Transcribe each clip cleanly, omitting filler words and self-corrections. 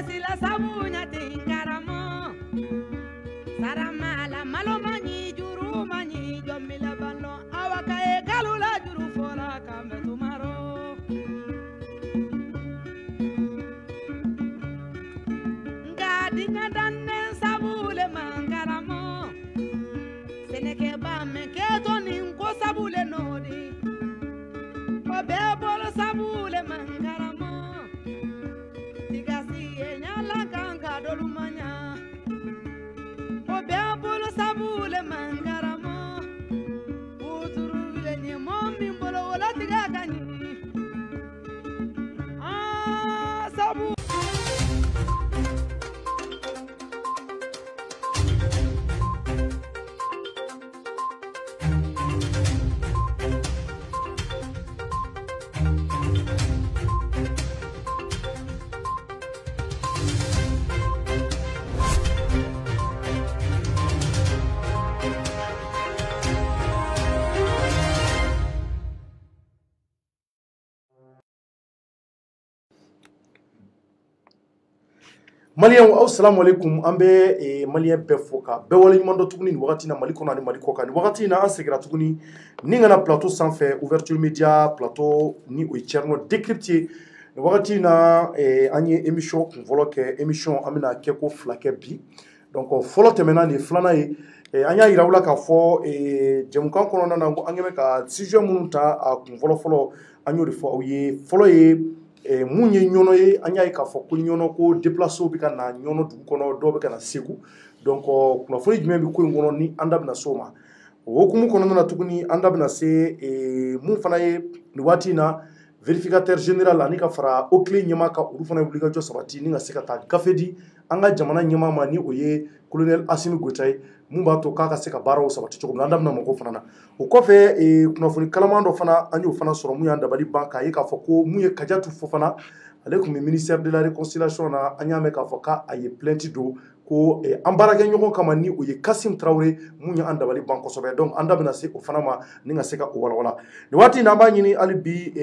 sila sabunya tingaramo saramala malomani juru mani jomila ballo awaka e galula juru fola kambe tumaro ngadi nyadanne sabule mangaramo seneke ba me keto nin ko sabule nodi obe bolo sabule mangaramo tigasi e nyala kanga dolumanya obe bolo sabule mangaramo uturu le ni mombi bolo wala tigakani sabu Malien assalamu alaikum ambe malien befoka be wala nyundo tuguni ni wakati na maliko na maliko ka ni wakati na ansegra tuguni ni ngana plateau sans fait ouverture média plateau ni o cherno décrypter ni wakati na anye émission kun volo ke émission amina keko flake bi donc folo temena ni flana yi anya irawla ka fo jemukan kono na ngo angeme ka sujet munta a kun volo folo anyo fo ye folo ye munye nyono ye anya ka fo ko nyono ko déplacer bi kana nyono du kono do be kana segu donc kuna fo jime bi ko ngono ni andab na soma wo kumu kono na tuguni andab na se mun fana ye ni wati na vérificateur général ani ka fara o clé nyama ka uru fana obligation sabati ni nga se ka ta gafedi anga jamana nyama ma ni oye colonel Assimi Goïta mun ba to ka se ka barawo sabati to andab na mako fana na o ko fe kuna fo ni kalamando fana anyo fana soro mu yanda bali banka ye ka fo ko mu ye kajatu fo fana avec le ministère de la réconciliation na anya me ka fo ka aye plainte do ko ambarake nyoko kama ni oye Kassim Traoré mu nya anda bali banko sobe donc anda bina se ko fana ma ni nga se ka o wala ni wati na ba nyini alibi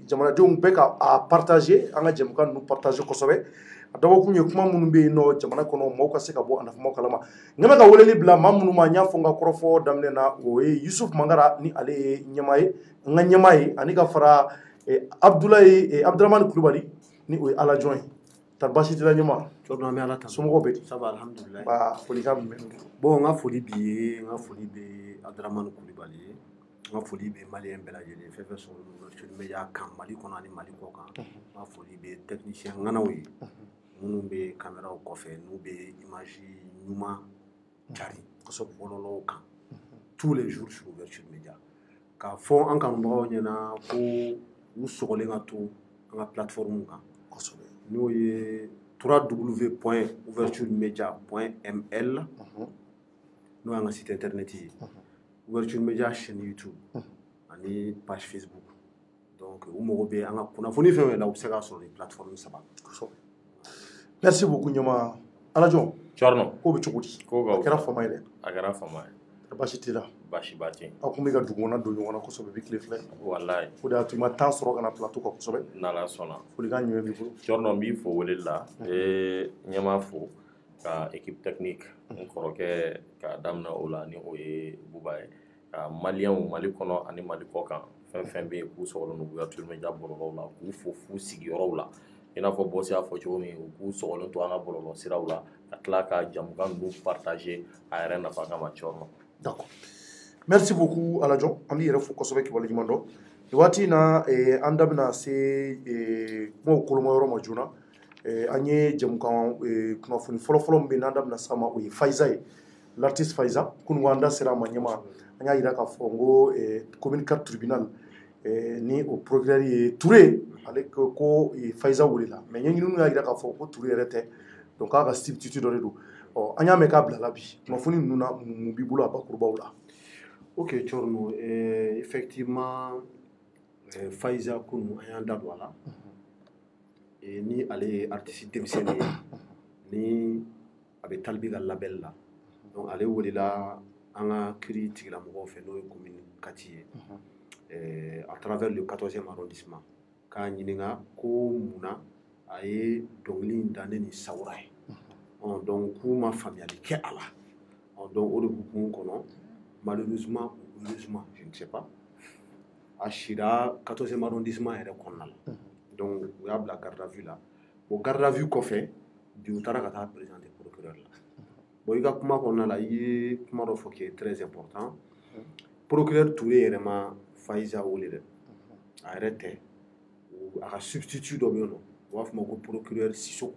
jamana jom beka a partager anga jemukan nu partager ko sobe adawo kunye kuma munu be no jamana kono mawka se ka bo anda mo kalama ngama ka woleli bla mamunu ma nya fonga korofo damne na oye Yusuf Mangara ni ale nyamaye nga nyamaye ani ka fara Abdoulaye Abdourahmane Coulibaly ni oye ala join tarbasi tila nyama jorno me ala tan somo be ça va alhamdulillah ba foli kam bon nga foli be Abdourahmane Coulibaly nga foli be malien belajele fefe so ouverture média kan mali kono ani mali ko kan nga foli be technicien ngana wi munu be caméra ko fe nu be image ñuma jari ko so bololo kan tous les jours sur ouverture média ka fo an kan bo ñena ko u sogole nga to nga plateforme kan ko so no ye www.ouverturemedia.ml nous avons un site internet Ouverture Média chaîne YouTube et page Facebook donc on a fourni là observer sur les plateformes ça va merci beaucoup nyama alajo Chorno ko be chukudi ko ga akara fama ile agara fama bashi tira bashi bati akumi ga dugona do nyona ko so be bikle fle wallahi fuda tu ma tan soro kana plateau ko so be nala sona fuli ga nywe bi ko Chorno mbi fo wolilla nyama fo ka équipe technique on koroke ka damna ola ni oye bubaye ka malien mali kono ani mali kokan fen be ku so no ouverture média bololo la ku fo fu sigiyoro la ina fo bossi a fo chomi ku so to ana bololo sirawla atla ka jamgan du partager a rena fa kama Chorno. D'accord. Merci beaucoup Alajon. Ami refo ko sobe ki wala jumando. Wati na andabna se mo kulumo yoro majuna anye jamkan kuna funi folo mbe andabna sama o Faiza l'artiste Faiza kun wanda sera manyama anya ira ka fongo communicateur tribunal ni au progrès Touré avec ko Faiza wulila mais nyi nu ira ka fongo Touré rete donc aka substitut do redo anya me ka bla labi kuna funi nuna mu bibulo abakurba wula. Ok, Chorno, effectivement, Faiza Kounou ayanda wala, ni allé artiste démissionné, ni avec Talbiga label là, donc allé où là, on a critique la mouveau fait nos communes quartier, à travers le 14e arrondissement, quand il y a ko muna a ye dɔnkili in da ne ni Sawura ye donc k'u ma faamuyali kɛ a la donc o de hukumu kɔnɔ malheureusement ou heureusement je ne sais pas a sira 14e arrondissement yɛrɛ kɔnɔna la donc u y'a bila garde à vue la o garde à vue kɔfɛ bi u taara ka taa présenter procureur la bon i ka kuma kɔnɔna la i ye kuma dɔ fɔ qui est très important procureur Touré yɛrɛ ma Faiza wele dɛ a yɛrɛ tɛ a ka substitut dɔ bɛ yen nɔ u b'a fɔ ma ko procureur Sissoko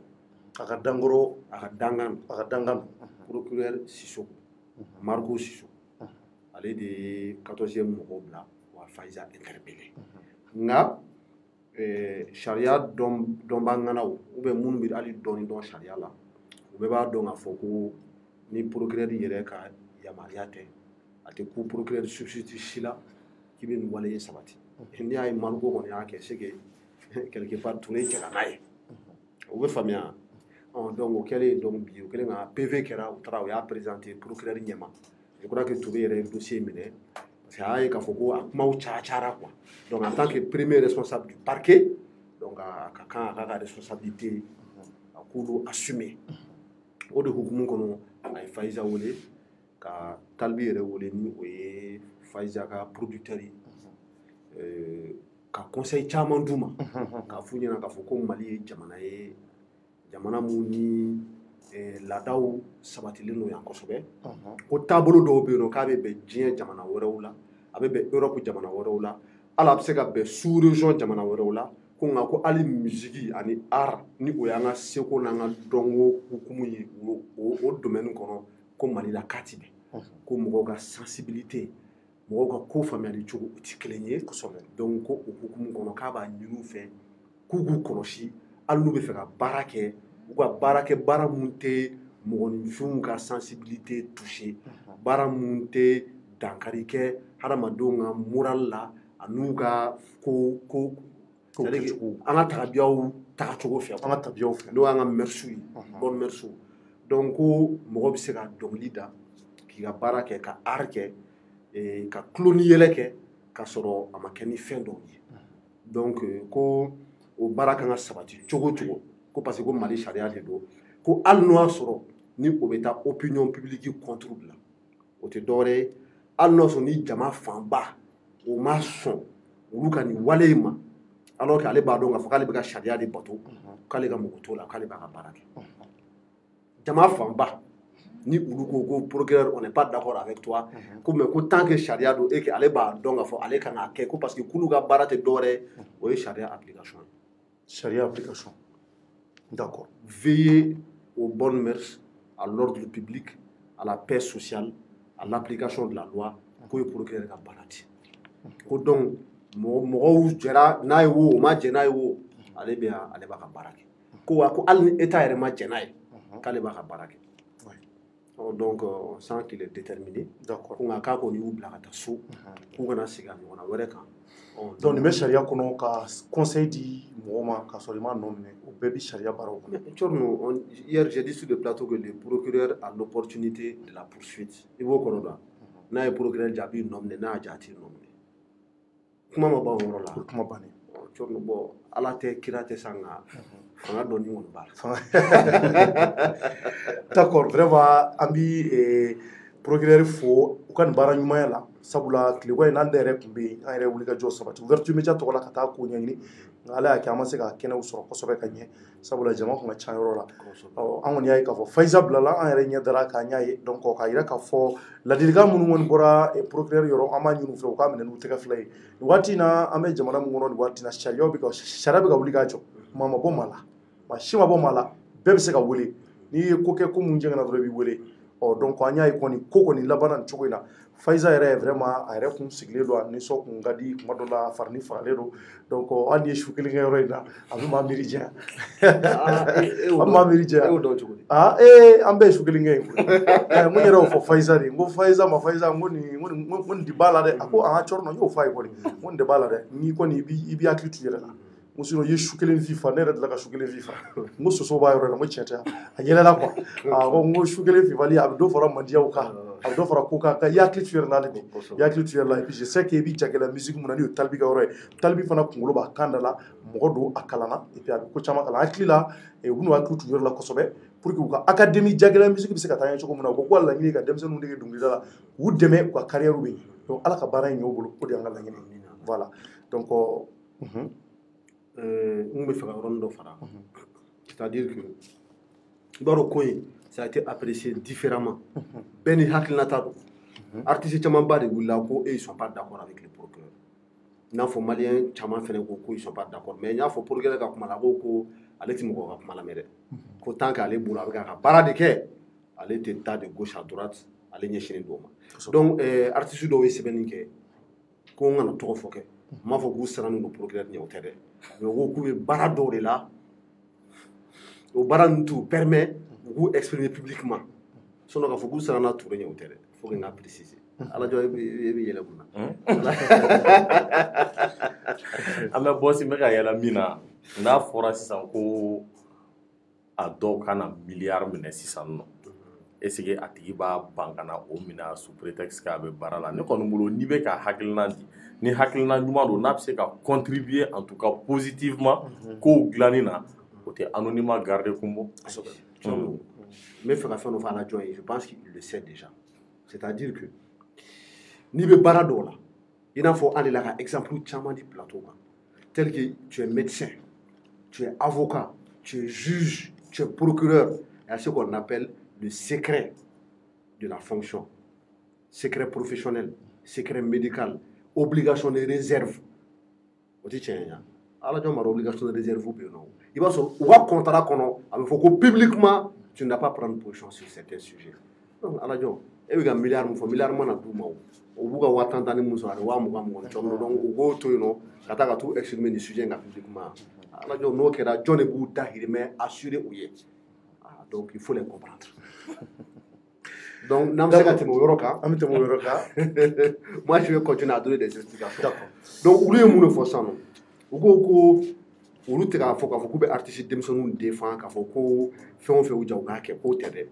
a ka dangoro a ka dangan procureur Sissoko Marco Sissoko ale de ye 14e mɔgɔw bila wa Faiza interpellé nka sariya dɔnbaganaw ou bien minnu bɛ hali dɔɔni dɔn sariya la u bɛɛ b'a dɔn k'a fɔ ko ni procureur yɛrɛ ka yamaruya tɛ a tɛ ku procureur substitut si la k'i bɛ nin wale ye sabati n'i y'a ye Marco kɔni y'a kɛ c'est que quelque part Touré cɛla n'a ye o bɛ faamuya donc o kɛlen donc bi o kɛlen ka PV kɛra u taara u y'a présenté procureur ɲɛma je crois que Touré yɛrɛ ye dossier minɛ parce que a y'a ye k'a fɔ ko a kumaw cayara quoi donc en tant que premier responsable du parquet donc a ka kan a k'a ka responsabilité a k'olu assumer o de hukumu kɔnɔ a ye Faiza wele ka Talibi yɛrɛ wele ni o ye Faiza ka producteur ye ka conseil caman d'u ma k'a f'u ɲɛna k'a fɔ ko Mali ye jamana mun ni laadaw sabatilen don yan kosɛbɛ ko taabolo dɔw bɛ yen nɔ k'a bɛ bɛn diɲɛ jamana wɛrɛw la a bɛ bɛn Europe jamana wɛrɛw la hali a bɛ se ka bɛn sous région jamana wɛrɛw la ko nka ko hali musique ani art ni o y'an ka seko n'an ka dɔnko hukumu ye o domaine kɔnɔ ko Mali la k'a ti bɛn ko mɔgɔw ka sensibilité mɔgɔw ka ko faamuyali cogo o tɛ kelen ye donc ko o hukumu kɔnɔ k'a b'a ɲini u fɛ k'u k'u kɔlɔsi hali n'u bɛ fɛ ka baara kɛ u ka baara kɛ baara mun tɛ mɔgɔninfinw ka sensibilité toucher baara mun tɛ dankari kɛ hadamadenw ka moral la an'u ka ko an ka tabiyaw tagacogo fɛ an ka tabiyaw fɛ n'o y'an ka mœurs ye bonne mœurs donc ko mɔgɔ bɛ se ka dɔnkili da k'i ka baara kɛ ka art kɛ ka tulo ni yɛlɛ kɛ k'a sɔrɔ a ma kɛ ni fɛn dɔw ye donc ko o baara kan ka sabati cogo cogo ko parce que ko Mali sariya de don ko hali n'o y'a sɔrɔ ni o bɛ taa opinion publique contre bila o tɛ dɔwɛrɛ ye hali n'o y'a sɔrɔ ni jama fanba o ma sɔn olu ka nin wale in ma alors que ale b'a dɔn k'a fɔ k'ale bɛ ka sariya de bato k'ale ka mɔgɔ t'o la k'ale b'a ka baara kɛ jama fanba ni olu ko ko procureur on n'est pas d'accord avec toi ko mais ko tant que sariya don et que ale b'a dɔn k'a fɔ ale kan k'a kɛ ko parce que k'olu ka baara tɛ dɔwɛrɛ ye o ye sariya application ye. Charia application. D'accord. Veiller aux bonnes mœurs, à l'ordre public, à la paix sociale, à l'application de la loi, pour le procureur ka barati. Ko donc mɔgɔw jɛra n'a ye wo o ma jɛ n'a ye wo ale b'a ka baara kɛ. Ko wa ko hali ni État yɛrɛ ma jɛ n'a ye k'ale b'a ka baara kɛ. Donc on sent qu'il est déterminé. D'accord. Ko nka k'a kɔni y'u bila ka taa so k'u kana segin a ɲɔgɔnna wɛrɛ kan. Donc nin bɛ sariya kɔnɔ ka conseil di mɔgɔ ma k'a sɔrɔ i m'a nɔ minɛ o bɛɛ bɛ sariya baaraw kɔnɔ. Hier j'ai dit sur le plateau que le procureur a l'opportunité de la poursuite. I b'o kɔnɔ dɔn n'a ye procureur jaabi nɔ minɛ n'a y'a jaa a t'i nɔ minɛ. Kuma ma ban o yɔrɔ la. Kuma bannen. Cɔrɔnu bɔn ala tɛ kira tɛ san nka fanga dɔɔni kɔni b'a la. D'accord, vraiment an bi procureur fo u ka nin baara ɲumanya la sabula tilegan in n'an yɛrɛ tun bɛ yen an yɛrɛ wuli ka jɔ sabati Ouverture Media tɔgɔ la ka taa ko ɲɛɲini nka ala y'a kɛ an ma se ka kɛnɛw sɔrɔ kosɛbɛ ka ɲɛ sabula jama tun ka ca yɔrɔ la an kɔni y'a ye k'a fɔ Faiza bilala an yɛrɛ ɲɛ dara k'a ɲɛ ye donc k'a jira k'a fɔ ladilikan minnu kɔni bɔra procureur yɔrɔ an b'a ɲini u fɛ u k'a minɛ n'u tɛgɛ fila ye nin waati in na an bɛ jamana min kɔnɔ nin waati in na sariya bɛ ka wuli k'a jɔ maa ma bɔ maa la maa si ma bɔ maa la bɛɛ bɛ se ka wele n'i ye ko kɛ ko mun jɛngɛnna dɔrɔn i b'i wele donc an y'a ye kɔni ko kɔni labanna nin cogo in na Faiza yɛrɛ vraiment a yɛrɛ kun sigilen don a nisɔn kun ka di kuma dɔ la farini fagalen don donc hali ni ye su kelen kɛ yɔrɔ in na a bɛ maa miiri janya a bɛ maa miiri janya an bɛɛ ye su kelen kɛ yen n ko n yɛrɛ y'o fɔ Faiza de n ko Faiza n ko nin de b'a la dɛ a ko cɔrɔ n y'o f'a ye kɔni n ko nin de b'a la dɛ n'i kɔni i b'i hakili to i yɛrɛ la n ko sinon i ye su kelen fifa ne yɛrɛ delila ka su kelen fifa n ko soso b'a yɔrɔ la n ko tiɲɛ tɛ a yɛlɛla quoi n ko su kelen fifali a bɛ dɔ fara mandiyaw kan a bɛ dɔ fara ko kan i hakili to yɛrɛ la de i hakili to yɛrɛ la et puis je sais que i bɛ jagɛla musique mun na n'o ye talibi ka yɔrɔ ye talibi fana kunkolo b'a kan da la mɔgɔ don a kalanna et puis a bɛ ko caman kalan hakili la u bɛ n'u hakili to yɔrɔ la kosɛbɛ pour que u ka académie jagɛla musique bɛ se ka taa ɲɛ cogo min na u ko ko laɲini ka denmisɛnninw dege dɔnkilida la k'u dɛmɛ u ka carrière bɛ yen donc ala ka baara in ɲɛ u bolo o de y'an ka laɲini voilà donc n bɛ fɛ ka yɔrɔnin dɔ fara c'est-à-dire que i b'a dɔn ko in ça a été apprécié différemment bɛɛ ni hakilinata don artiste camanba de wulila ko ils sont pas d'accord avec les procureurs i n'a fɔ maliyɛn caman fana ko ils sont pas d'accord mais n y'a fɔ procureur ka kuma la ko ale tɛ mɔgɔ ka kuma lamɛn dɛ ko tant que ale bolo a bɛ k'a ka baara de kɛ ale tɛ taa de gauche à droite ale ɲɛsinnen don o ma donc artiste dɔw ye sɛbɛnni kɛ ko n kana tɔgɔ fɔ kɛ n m'a fɔ k'u sirannen don procureur ɲɛ o tɛ dɛ mais ko k'u bɛ baara dɔw de la o baara ninnu t'u permet u k'u exprimer publiquement sinon k'a fɔ k'u siranna Ture ɲɛ o tɛ dɛ faut que n ka préciser ala jɔ e bɛ yɛlɛ mun na an bɛ bɔ si bɛ ka yɛlɛ min na n'a fɔra sisan ko a dɔw kana miliyari minɛ sisan nɔ est-ce que a tigi b'a ban ka na o minɛ sous prétexte k'a bɛ baara la ne kɔni bolo n'i bɛ ka hakilina di ni hakilina ɲuman don n'a bɛ se ka contribuer en tout cas positivement kow dilanni na o tɛ anonymat garder kun bɔ n bɛ fɛ ka fɛn dɔ fɔ ala jɔn ye je pense qu'il le sait déjà c'est-à-dire que n'i bɛ baara dɔw la i n'a fɔ an de la ka exemple caman di plateau kan tel que tu es médecin tu es avocat tu es juge tu es procureur il y a ce qu'on appelle le secret de la fonction secret professionnel secret médical obligation de réserve o tɛ tiɲɛ ye ala jɔn mara obligation de réserve bɛ yen nɔ i b'a sɔrɔ u ka contrat kɔnɔ a bɛ fɔ ko publiquement tu ne dois pas prendre position sur certains sujets donc ala jɔn e bɛ ka miliyari min fɔ miliyari mana d'u ma o b'u ka 50 ni mun sɔrɔ a bɛ 20 cɔmɔ donc u k'o to yen nɔ ka taa ka t'u exprimer nin sujet in kan publiquement ala jɔn n'o kɛra jɔn de b'u dahirimɛ assurer u ye donc il faut les comprendre donc n'an bɛ se ka tɛmɛ o yɔrɔ kan an bɛ tɛmɛ o yɔrɔ kan moi je vais continuer à donner des explications donc olu ye mun de fɔ sisan nɔ u ko ko olu tɛ k'a fɔ k'a fɔ k'u bɛ artiste denmisɛnninw défend k'a fɔ ko fɛn o fɛn u ja u k'a kɛ k'o tɛ dɛ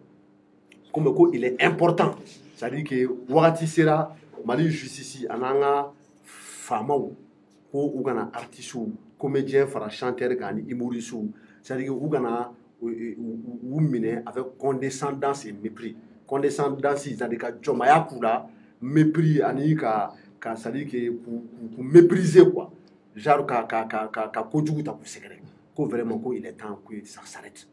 ko mais ko il est important c'est-à-dire que wagati sera Mali justice a n'an ka faamaw ko u kana artistes comédiens fara chanteurs kan ani humoristes c'est-à-dire que u kana u minɛ avec condescendance et mépris condescendance c'est-à-dire ka jɔnmaya k'u la mépris ani ka c'est-à-dire que k'u mépriser quoi genre ka kojugu ta k'u sɛgɛrɛ ko vraiment ko il est temps que ça s'arrête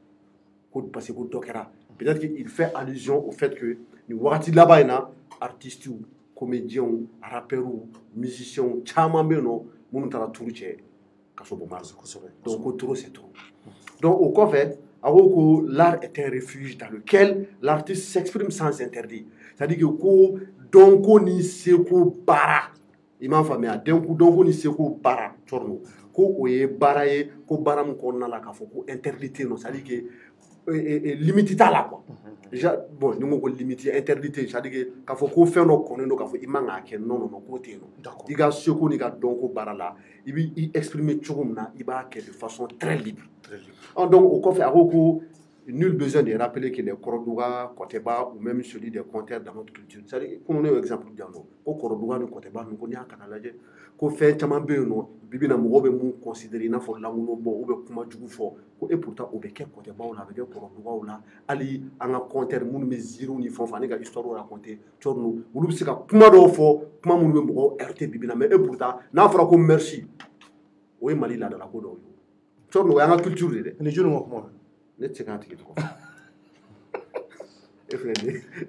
ko parce que ko dɔ kɛra peut-être qu'il fait allusion au fait que ni wagati laban in na artistes comédiens rappeurs musiciens caman bɛ yen nɔ minnu taara turu cɛ ka so bɔ mars kosɛbɛ donc ko trop c'est trop donc au kɔfɛ a ko ko l'art est un refuge dans lequel l'artiste s'exprime sans interdit c'est-à-dire que ko dɔnko ni seko baara i m'a faamuya dɔnko ni seko baara cɔrɔno ko o ye baara ye ko baara min kɔnɔna la k'a fɔ ko interdit tɛ yen nɔ c'est-à-dire que limite t'a la quoi bon ni ko limite interdit c'est-à-dire que k'a fɔ ko fɛn dɔ kɔnnen don k'a fɔ i man k'a kɛ non k'o tɛ yen nɔ i ka seko n'i ka dɔnko baara la i b'i exprimer cogo min na i b'a kɛ de façon très libre donc au kɔfɛ a ko ko nul besoin de rappeler que les Koroduga, Koteba ou même celui des compteurs dans notre culture. C'est-à-dire, pour nous, exemple, ko Koroduga ni Koteba, nous connaissons à Kanalaje, ko fait chaman be no, bibi na mɔgɔ bɛ mun considérer n'a fɔ langulo bɔ ou bɛ kuma jugu fɔ, ko et pourtant o bɛ kɛ Koteba la, a bɛ kɛ Koroduga la, hali an ka compteurs minnu bɛ ziiriw ni fɛn fɛn, ne ka histoire raconter, cɔrɔnu, olu bɛ se ka kuma dɔw fɔ, kuma minnu bɛ mɔgɔw heurter bibi na, mais et pourtant n'a fɔra ko merci, o ye Mali laadala ko dɔw ye, cɔrɔnu o y'an ka culture de dɛ. Ni jɔnni ka kuma. Ne tɛ se k'a tigi tɔgɔ fɔ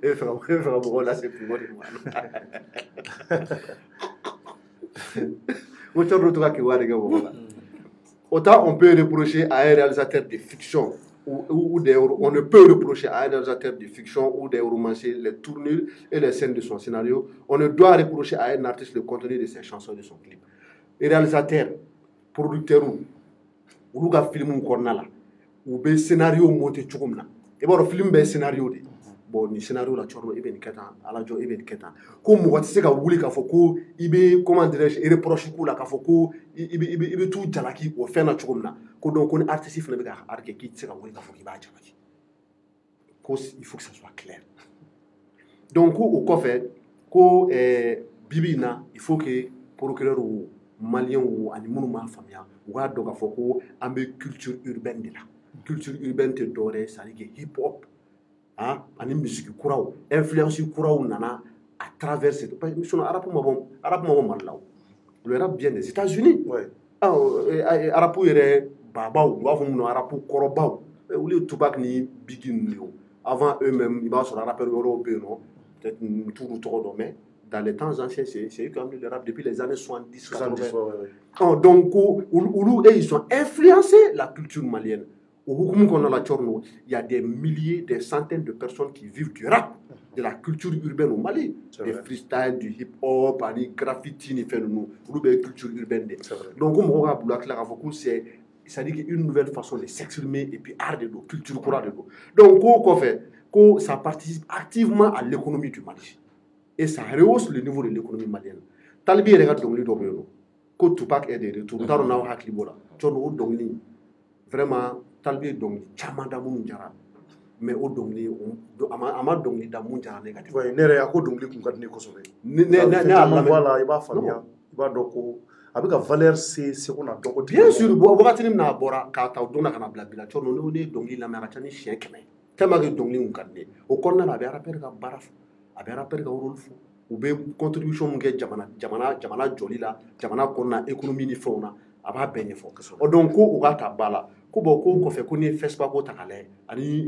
e fɛ ka mɔgɔw lase kungo de ma ko cɔrɔ dɔ to ka kibaruya kɛ mɔgɔ la autant on peut reprocher à un réalisateur de fiction ou on ne peut reprocher à un réalisateur de fiction ou des romanciers les tournures et les scènes de son scénario, on ne doit reprocher à un artiste le contenu de ses chansons et de son clip. Les réalisateurs, producteurs olu ka film kɔnɔna la u bɛ scénario monter cogo min na i b'a dɔn film bɛɛ scénario de bon ni scénario la cɔrɔ i bɛ nin kɛ tan ala jɔ i bɛ nin kɛ tan ko mɔgɔ tɛ se ka wuli k'a fɔ ko i bɛ comment dirais-je reproche k'u la k'a fɔ ko i bɛ t'u jalaki o fɛn na cogo min na ko donc ko ni artiste fana bɛ ka art kɛ k'i tɛ se ka wuli k'a fɔ k'i b'a jalaki ko il faut que ça soit clair donc o kɔfɛ ko bibi in na il faut que procureur ou malien ou ani minnu m'a faamuya u k'a dɔn k'a fɔ ko an bɛ culture urbaine de la culture urbaine tɛ dɔwɛrɛ ye c'est à dire que hip hop ani musique kuraw influence kuraw nana à travers cette sinon arabu ma bɔ Mali la le rap vient des États-Unis arabu yɛrɛ babaw u b'a fɔ minnu arabu kɔrɔbaw olu ye Tupac ni Biggie ninnu ye avant eux-mêmes i b'a sɔrɔ rappeur wɛrɛw bɛ yen nɔ peut-être n t'ulu tɔgɔ dɔn mais dans les temps anciens, c'est eux qui ont amené le rap depuis les années 70. 80. Donc, ils ont influencé la culture malienne. Au il y a des milliers, des centaines de personnes qui vivent du rap, de la culture urbaine au Mali. Des freestyle, du hip-hop, du graffiti, des culture urbaine. Donc, c'est une nouvelle façon de s'exprimer et puis art de l'eau, culture courante de l'eau. Donc, ça participe activement à l'économie du Mali. Et ça rehausse le niveau de l'économie malienne. Talibi yɛrɛ ka dɔnkili dɔ bɛ yen nɔ ko Tupac est de retour n t'a dɔn n'aw hakili b'o la cɔni o dɔnkili vraiment Talibi ye dɔnkili caman da minnu jara mais o dɔnkili a ma dɔnkili da mun jara ne ka tɛmɛ. Ne yɛrɛ a ko dɔnkili kun ka di ne kosɛbɛ. Ne y'a lamɛn i b'a faamuya i b'a dɔn ko a bɛ ka valeur se seko n'a dɔgɔ. Bien sûr wagati min n'a bɔra k'a ta o don na ka na bila bi la cɔni ne ye dɔnkili lamɛn a ka ca ni siɲɛ 100 tellement que dɔnkili kun ka di ne ye o kɔnɔna la a bɛ rappeur ka baara fɔ. A bɛ rappeur ka rôle fɔ u bɛ contribution min kɛ jamana jɔli la jamana kɔnɔna économie ni fɛnw na a b'a bɛɛ ɲɛfɔ donc ko u ka ta ba la ko bon ko kɔfɛ ko n'i ye festival ko ta k'a lajɛ ani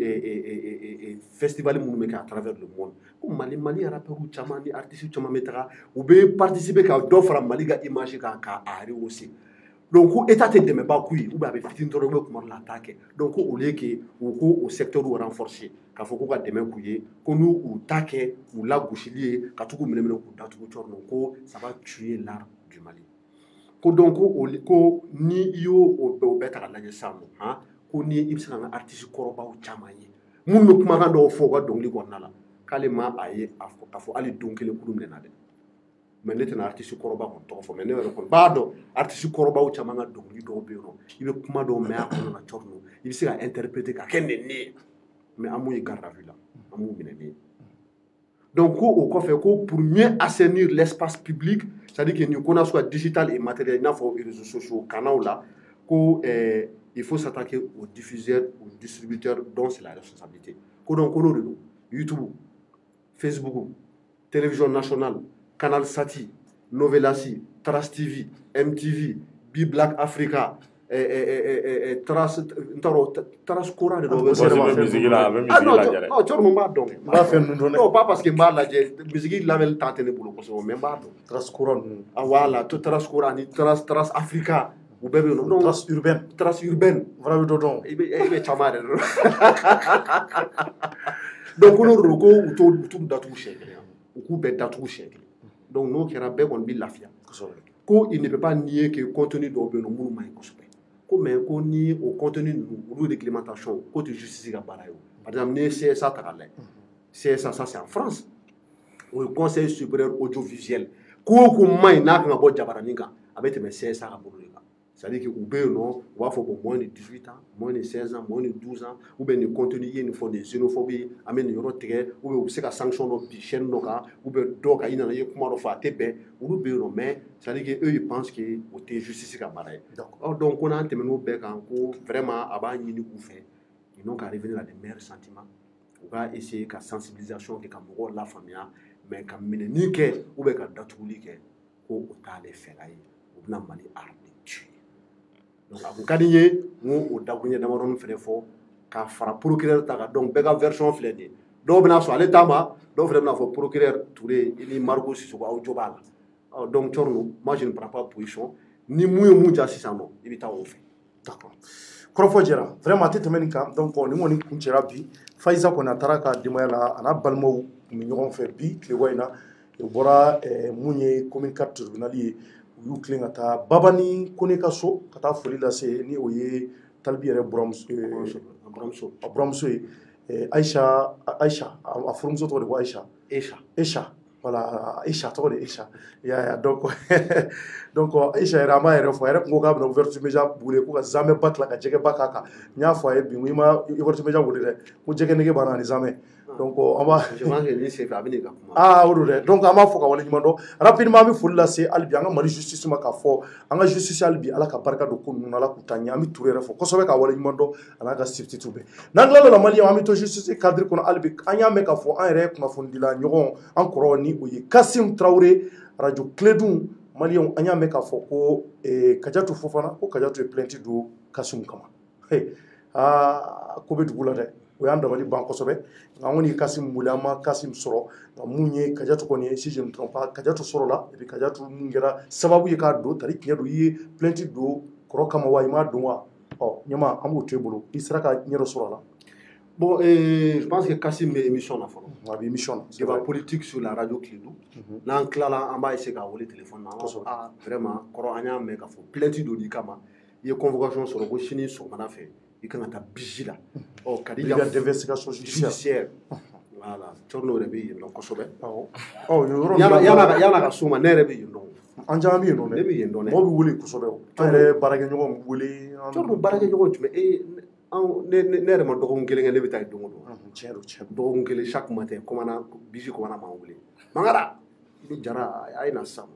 festival minnu bɛ kɛ à travers le monde ko Mali rappeurs caman ni artistes caman bɛ taga u bɛ participer ka dɔ fara Mali ka image kan k'a rehausser donc ko état tɛ dɛmɛba k'u ye ou bien a bɛ fitinin dɔrɔn u bɛ kuma dɔ la a t'a kɛ donc ko au lieu que u ko o secteur renforcer k'a fɔ ko ka dɛmɛ k'u ye ko n'u u t'a kɛ u lagosili ye ka tugu minɛ k'u datugu cɔrɔ ko ça va tuer l'art du Mali ko donc ko ni i y'o bɛɛ ta ka lajɛ sisan nɔ ko ni i bɛ se ka n ka artiste kɔrɔbaw caman ye minnu bɛ kumakan dɔw fɔ u ka dɔnkili kɔnɔna la k'ale ma a ye k'a fɔ hali don kelen kulu minɛna dɛ mais ne tɛna artiste kɔrɔba kɔni tɔgɔ fɔ mais ne yɛrɛ kɔni b'a dɔn artiste kɔrɔbaw caman ka dɔnkili dɔw bɛ yen nɔ i bɛ kuma dɔw mɛn a kɔnɔna cɔrɔ i bɛ se ka interpréter ka kɛ nɛni ye mais an m'u ye garde à vue la an m'u minɛ ne ye donc ko o kɔfɛ ko pour mieux assainir l'espace public c'est-à-dire que nin ko na soit digital et matériel i n'a fɔ réseaux sociaux kannaw la ko il faut s'attaquer aux diffuseurs aux distributeurs dont c'est la responsabilité ko donc ko n'o de don YouTube Facebook télévision nationale Canal Sati, Novelasi, Trace TV, MTV, B-Black Africa, Trace Cora de non, pas parce que la musique la même tante ne boulot mais Trace Cora voilà Trace Cora ni Trace Africa ou bébé non Trace urbaine vraiment dodon il chamade donc on roko tout datu chèque ou coup bet datu chèque donc nous qui avons besoin de l'affaire il ne peut pas nier que le contenu de l'objet est mais qu'on nie au contenu de réglementation côté justice par exemple le CSA CSA ça c'est en France au Conseil supérieur audiovisuel ko mai n'a ka bo jabaraninga avec mes CSA à c'est-à-dire que ou bien non on va faire moins de 18 ans moins de 16 ans moins de 12 ans ou bien le contenu il faut des xénophobie amène yoro tege ou bien c'est ka sanction no bi chaîne no ka ou bien do ka ina ye kuma ro fa tebe ou bien non mais c'est-à-dire que eux ils pensent que o te justice ka baray donc on a entamé no be kan ko vraiment aba ni ku fait ils n'ont qu'à revenir à des meilleurs sentiments on va essayer ka sensibilisation que ka mo la famille mais ka mineni ke ou bien ka datuli ke ko o ta le fait là ou na mali art donc a kun ka di n ye n ko o dakuruɲɛ damadɔni fɛnɛ fɔ k'a fara procureur ta kan donc bɛɛ ka version filɛ nin ye dɔw bɛna sɔn ale ta ma dɔw fɛnɛ bɛna fɔ procureur Touré i ni Margo Sisoko aw jo b'a la donc Thierno moi je ne prends pas position ni mun ye mun ja sisan nɔ i bɛ taa o fɛ. D'accord kɔrɔfɔ jɛra vraiment a tɛ tɛmɛ nin kan donc ni kɔni kun cɛra bi Faiza kɔni a taara ka denbaya la a n'a balimaw kun bɛ ɲɔgɔn fɛ bi tileba in na o bɔra mun ye commune 4 tribunal ye u y'u tilen ka taa Babani Kone ka so ka taa foli lase ni o ye Talibi yɛrɛ buramuso ye Aïcha a furumuso tɔgɔ de ko Aïcha voilà Aïcha tɔgɔ de Aïcha ya donc Aïcha yɛrɛ an b'a yɛrɛ fɔ a yɛrɛ kun ko k'a bɛna ouverture média bugule ko ka zamɛ ba tila ka jɛgɛ ba k'a kan n y'a fɔ a ye bi n ko i ma ouverture média wele dɛ ko jɛgɛ nege b'a la ani zamɛ donc on va je pense que c'est fait avec donc on va fo ka wale ɲuman dɔn rapidement bi foli lase albi an ka mali justice ma ka fɔ an ka justice albi ala ka barika don ko ninnu ala k'u ta ɲɛ an bi turu yɛrɛ fɔ kosɛbɛ ka wale ɲuman dɔn an'a ka substitut bɛɛ n'an tilala la mali an bi to justice cadre kɔnɔ albi an y'a mɛn ka fɔ an yɛrɛ kunnafonidila ɲɔgɔn an kɔrɔ ni o ye Kasim Traoré radio Clédou malien an y'a mɛn ka fɔ ko Kadiatou Fofana ko Kadiatou ye plainte don Kasim kama ko bɛ dugu la dɛ o y'an dabali ban kosɛbɛ nka an kɔni ye Kasim wele an ma Kasim sɔrɔ nka mun ye Kadiatou kɔni ye si je ne me trompe pas Kadiatou sɔrɔla et puis Kadiatou mun kɛra sababu ye k'a don tari tiɲɛ don i ye plainte don kɔrɔ kama wa i m'a don wa ɲɛma an b'o to i bolo i sera ka ɲɛ dɔ sɔrɔ a la. Bon, je pense que Kasim est émission là. Émission. Débat politique sur la radio Clédou. Là, on va essayer de téléphone. Ah, vraiment, quand on a un mec, il faut plainte de Kama. Il y a une convocation sur le Chine, sur le fait. Il y a un bigi là. Oh, il y a des investigations judiciaires. Voilà. Tu vois, il y a un Kosovo. Oh, il y a un Souma, il y a un Anjami non ne bi yendo ne mo bi wuli Kosovo tere barage ñogo wuli to barage ñogo mais ne re ma dogon kele ngene bitay dongo cero dogon kele chaque matin komana biji komana ma wuli mangara ni jara ay na sam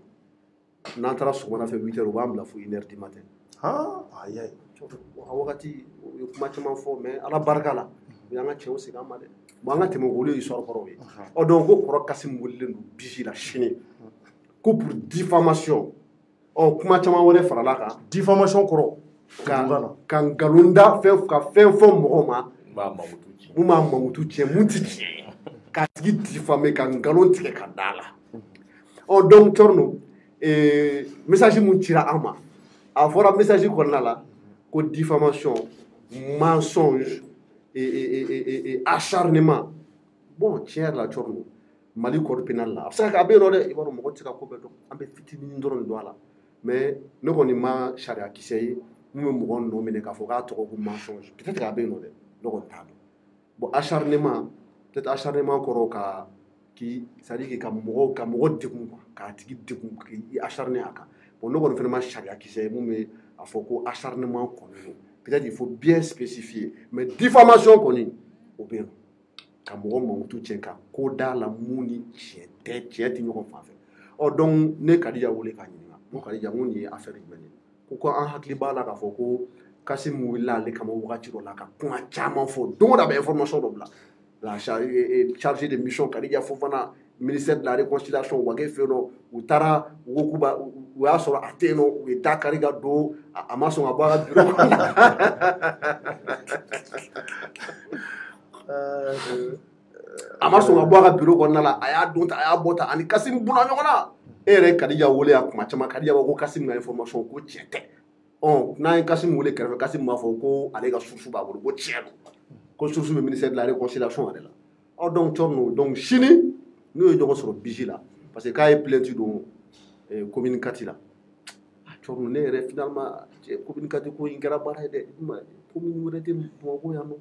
na tara sumana fe 8h ba am la fu 1h du matin ay wakati kuma chama fo mais ala barka la yanga chewo siga ma de mo anga temo wuli histoire koro wi o donc ko koro Kasim wuli ndu biji la chine ko pour diffamation kuma chama wore farala ka diffamation koro ka ngalonda ka fɛn fɔ mɔgɔ ma mun b'a mankutu tiɲɛ mun ti tiɲɛ k'a tigi diffamer ka ngalon tigɛ ka da la donc Thierno message mun cira an ma a fɔra message kɔnɔna la ko diffamation mensonge et acharnement bon tiɲɛ la Thierno Mali code pénal la a bɛ se ka kɛ a bɛ yen nɔ dɛ i b'a dɔn mɔgɔ tɛ se ka ko bɛɛ dɔn an bɛ fitinin dɔrɔn de don a la mais ne kɔni ma sariya kisɛ ye mun bɛ mɔgɔ nɔ minɛ k'a fɔ k'a tɔgɔ ko mensonge peut-être k'a bɛ yen nɔ dɛ ne kɔni t'a dɔn bon acharnement peut-être acharnement kɔrɔ ka c'est-à-dire ka mɔgɔ degun quoi k'a tigi degun k'i acharner a kan bon ne kɔni fana ma sariya kisɛ ye mun bɛ a fɔ ko acharnement kɔni don peut-être il faut bien spécifier mais diffamation kɔni o bɛ yen nɔ ka mɔgɔ mankutu tiɲɛ ka ko da la mun ni tiɲɛ tɛ ɲɔgɔn fan fɛ donc ne Kadija wele k'a ɲininka ko Kadija mun ye affaire jumɛn ye ko an hakili b'a la k'a fɔ ko Kasim wulila ale kama wagati dɔ la ka kuma caman fɔ don o don a bɛ information dɔ bila la chargée de mission Kadija Fofana ministère de la réconciliation Wage fɛ yen nɔ u taara u ko k'u b'a u y'a sɔrɔ a tɛ yen nɔ u ye da kari ka don a ma sɔn ka bɔ a ka bureau a ma sɔn ka bɔ a ka bureau kɔnɔna la a y'a don ta a y'a bɔ ta ani Kasim bunna ɲɔgɔn na e yɛrɛ Kadija wele a kuma caman Kadija ko Kasim ka information ko tiɲɛ tɛ n'an ye Kasim wele kɛrɛfɛ Kasim b'a fɔ ko ale ka source b'a bolo ko tiɲɛ don ko source bɛ ministère de la réconciliation yɛrɛ la donc Thierno donc sini n'u ye ɲɔgɔn sɔrɔ biji la parce que k'a ye plainte don commune Kati la Thierno ne yɛrɛ finalement commune Kati ko in kɛra baara ye dɛ commune wɛrɛ tɛ Bamakɔ yan nɔ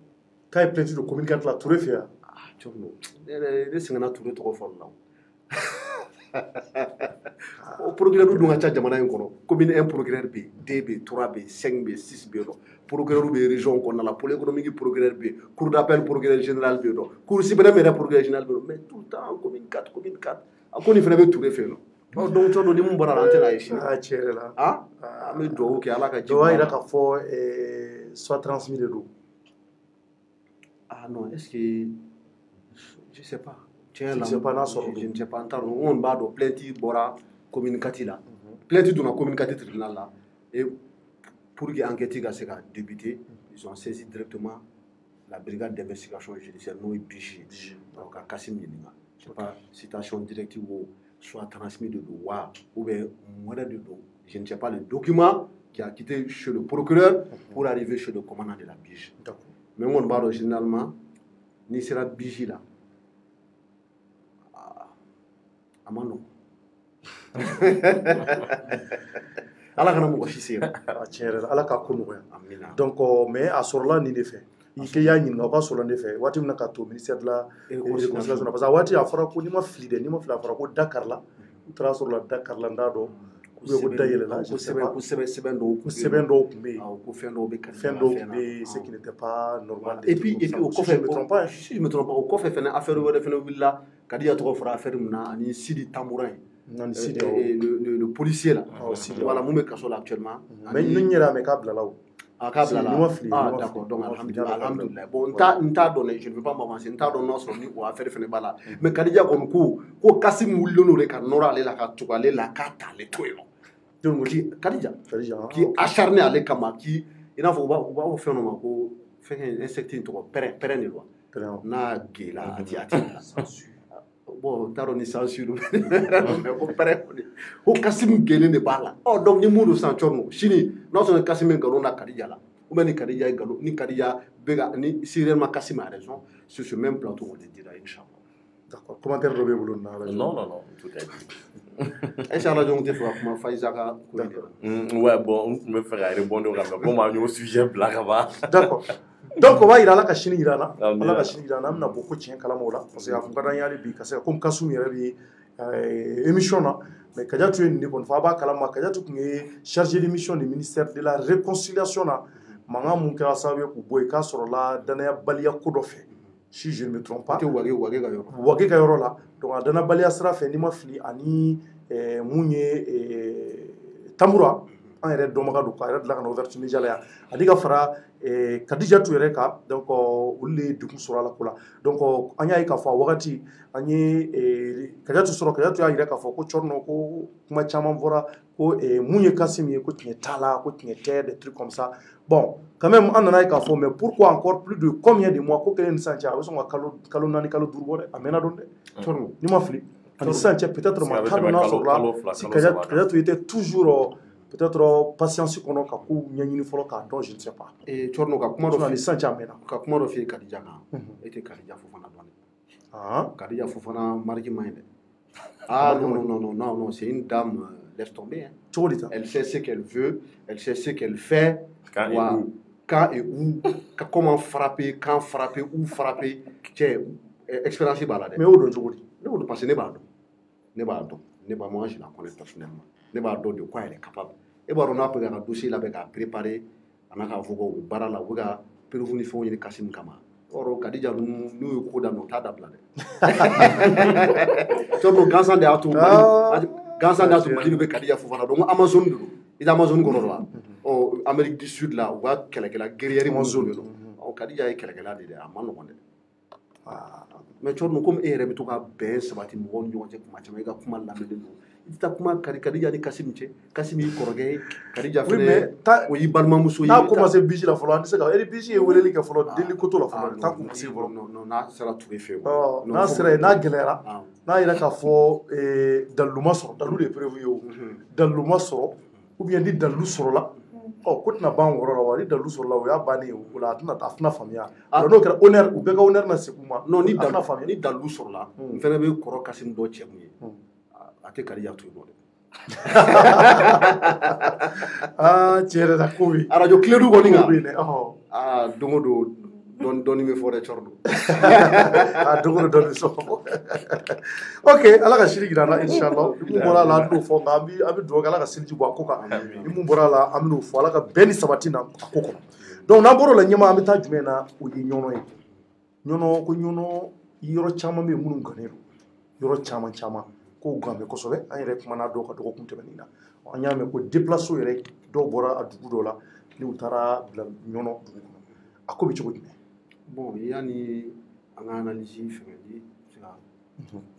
k'a ye plainte don commune Kati la Touré fɛ yan Thierno ne sɛgɛnna Touré tɔgɔ fɔlɔ la o procureur dun ka ca jamana in kɔnɔ commune 1 procureur bɛ yen 2 bɛ yen 3 bɛ yen 5 bɛ yen 6 bɛ yen nɔ procureur bɛ yen région kɔnɔna la pôle économique procureur bɛ yen cour d'appel procureur général bɛ yen nɔ cour suprême yɛrɛ procureur général bɛ yen nɔ mais tout le temps commune 4 a ko nin fana bɛ Touré fɛ yen nɔ donc Thierno ni mun bɔra la an tɛ n'a ye sini tiɲɛ yɛrɛ la an bɛ dugawu kɛ Ala ka ji dɔ b'a jira k'a fɔ soit transmis de don non est-ce que je sais pas je ne sais pas n'a sɔrɔ je ne sais pas n t'a dɔn n kɔni b'a dɔn plainte bɔra commune Kati la plainte donna commune Kati tribunal la et pour que enquête ka se ka débuter ils ont saisi directement la brigade d'investigation judiciaire n'o ye BIJ donc ka Kasim ɲininka je sais pas citation directive o soit transmis de don wa ou bien mun wɛrɛ de don je ne sais pas le document qui a quitté chez le procureur pour arriver chez le commandant de la BIJ mais n kɔni b'a dɔn généralement n'i sera BIJ la a ma nɔgɔn Ala kana mɔgɔ si se tiɲɛ yɛrɛ la Ala ka ko nɔgɔya donc mais a sɔrɔla nin de fɛ i kɛ y'a ɲininka o ka sɔrɔ ne fɛ waati min na ka to ministère de la réconciliation parce que a waati a fɔra ko n'i ma fili dɛ n'i ma fili a fɔra ko Dakar la u taara sɔrɔ la Dakar la n t'a dɔn ko dayɛlɛla ko sɛbɛn dɔw tun bɛ yen ko fɛn dɔw bɛ fɛn dɔw tun bɛ yen ce qui n'était pas normal et puis o kɔfɛ si je me trompe pas o kɔfɛ fɛnɛ affaire wɛrɛ fɛnɛ wulila Kadija tɔgɔ fɔra affaire min na ani Sidi Tambourin le policier là voilà mun bɛ kaso la actuellement mais n yɛrɛ mɛ k'a bilala o k'a bilala d'accord donc alhamdulillah bon n t'a dɔn je ne veux pas m'avancer n t'a dɔn n'a sɔrɔ ni o affaire fɛnɛ b'a la mais Kadija kɔni ko Kasim wulilen don de ka nɔrɔ ale la ka tugu ale la k'a t'ale to yen nɔ Kadija qui acharné ale kama qui i n'a fɔ u b'a fɔ fɛn dɔ ma ko fɛn insecte in tɔgɔ pɛrɛn de don n'a gela a ti bon n t'a dɔn ni censure mais ko pɛrɛn ko Kasim gelen de b'a la donc ni mun don san cɔrɔ sini n'a sɔrɔ Kasim ye nkalon na Kadija la ou bien ni Kadija ye nkalon ni Kadija bɛ ka ni sérieusement Kasim a raison sur ce même plateau on le dira inchallah. D'accord, commentaire dɔ bɛ bolo na non tout est dit. Est-ce que radio tɛ fɛ ka kuma Faiza ka ko de ouais bon n tun bɛ fɛ ka répondre o kan mais comme an y'o sujet bila ka ban. D'accord. Donc o b'a yira Ala ka sini jira an na Ala ka sini jira an na an bɛna bɔ ko tiɲɛ kalama o la parce que a kun ka d'an ye hali bi ka se ka comme Kasum yɛrɛ bɛ émission na mais Kadiatu ye nin de kɔni fɔ a b'a kalama Kadiatu tun ye chargé de mission du ministère de la réconciliation na mankan mun kɛra sababu ye k'u bɔ yen k'a sɔrɔla danayabaliya ko dɔ fɛ si je ne me trompe pas wage ka yɔrɔ la donc a danayabaliya sira fɛ n'i ma fili ani mun ye Tamboura an yɛrɛ dɔnbaga don k'a yɛrɛ dilan ka na ouverture média la yan ani ka fara Kadijatu yɛrɛ kan donc olu de ye degun sɔrɔ a la ko la donc an y'a ye k'a fɔ a wagati an ye Kadijatu sɔrɔ Kadijatu y'a yira k'a fɔ ko Cɔrɔnɔ ko kuma caman fɔra ko mun ye Kasim ye ko tiɲɛ t'a la ko tiɲɛ tɛ des trucs comme ça bon quand même an nana ye k'a fɔ mais pourquoi encore plus de combien de mois ko kelen ni sisan cɛ a bɛ sɔn ka kalo 4 kalo 5 bɔ dɛ a mɛnna dɔn dɛ Cɔrɔnɔ n'i ma fili ani sisan cɛ peut-être ma t'a dɔn n'a sɔrɔla si Kadijatu était toujours peut-être patience kɔnɔ ka ko ɲɛɲini fɔlɔ k'a dɔn je ne sais pas Cɔrɔnɔ ka kuma dɔ f'i ye sisan cɛ a mɛnna ka kuma dɔ f'i ye Kadija kan e tɛ Kadija Fofana dɔn dɛ Kadija Fofana marque man ɲi dɛ non c'est une dame laisse tomber hein. Cogo di ta elle sait ce qu'elle veut elle sait ce qu'elle fait quand et où comment frapper quand frapper où frapper cɛ expérience b'a la dɛ mais o dɔn cogo di ne b'o dɔn parce que ne b'a dɔn moi je la connais personnellement ne b'a dɔn de quoi elle est capable e b'a dɔn n'a bɛ ka dossier labɛn k'a préparer a n'a k'a fɔ ko baara la u bɛ ka preuve ni fɛnw ɲini Kasim kama ɔrɔ Kadija n'u ye ko daminɛ u t'a dabila dɛ Cɔrɔnɔ gansan de y'a to Mali bɛ Kadija Fofana dɔn ko Amazon de don i tɛ Amazon kɔnɔ la Amérique du Sud la u ka kɛlɛkɛla guerrière Amazon de don Kadija ye kɛlɛkɛla de dɛ a ma nɔgɔn dɛ mais Cɔrɔnɔ komi e yɛrɛ bɛ to ka bɛn sabati mɔgɔw ni ɲɔgɔn cɛ kuma caman i ka kuma lamɛnlen don i tɛ taa kuma Kadija ni Kasim cɛ Kasim y'i kɔrɔkɛ ye Kadija fɛnɛ o y'i balimamuso ye n'a commencé bisi la fɔlɔ an tɛ se ka bisi ye weleli kɛ fɔlɔ deli koto la fɔlɔ taa commencé fɔlɔ non n'a sera Ture fɛ yen n'a sera yen n'a gɛlɛyara n'a yɛrɛ k'a fɔ dalilu ma sɔrɔ dalilu de ye prévu ye o dalilu ma sɔrɔ ou bien ni dalilu sɔrɔla ko tɛna ban wɔɔrɔ la wa ni dalilu sɔrɔla o y'a bannen ye o la a tɛna faamuya n'o kɛra honneur u bɛɛ ka honneur na segin u ma non ni dalilu sɔrɔla n fɛnɛ bɛ kɔrɔ Kasim dɔ cɛ mun ye a tɛ Kadija to yen nɔ dɛ tiɲɛ yɛrɛ la ko bɛ radio Kiledu kɔni kan don o don dɔɔni bɛ fɔ dɛ Cɔrɔnɔ don o don dɔɔni sɔrɔ ok Ala ka sini jira an na inchallah ni mun bɔra a la an bɛn'o fɔ nka an bɛ dugawu kɛ Ala ka seliji bɔ a ko kan ni mun bɔra a la an bɛn'o fɔ Ala ka bɛn ni sabati na a ko kɔnɔ donc n'an bɔra o la ɲɛma an bɛ taa jumɛn na o ye ɲɔnɔ ye ɲɔnɔ ko ɲɔnɔ yɔrɔ caman bɛ yen minnu gannen don yɔrɔ caman ko gan bɛ kosɛbɛ an yɛrɛ kumana dɔw ka dɔgɔkun tɛmɛnen na an y'a mɛn ko déplace yɛrɛ dɔw bɔra a dugu dɔw la n'u taara bila ɲɔnɔ dugu kɔnɔ a ko bɛ cogo jumɛn bon yanni an ka analyse fɛngɛli se ka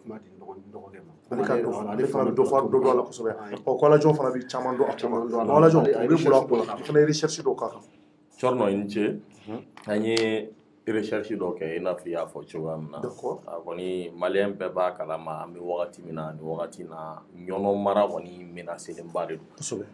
kuma di dɔgɔkɛ ma ale fana bɛ dɔ dɔn a la kosɛbɛ ko Alajɔn fana bɛ caman dɔn a caman Alajɔn o bɛ bolo a fana ye recherche dɔw k'a kan Cɔrɔnɔ i ni ce an ye recherche dɔ kɛ i n'a fɔ i y'a fɔ cogoya min na a kɔni maliyɛn bɛɛ b'a kalama an bɛ wagati min na ni wagati na ɲɔnɔ mara kɔni menacelenba de don kosɛbɛ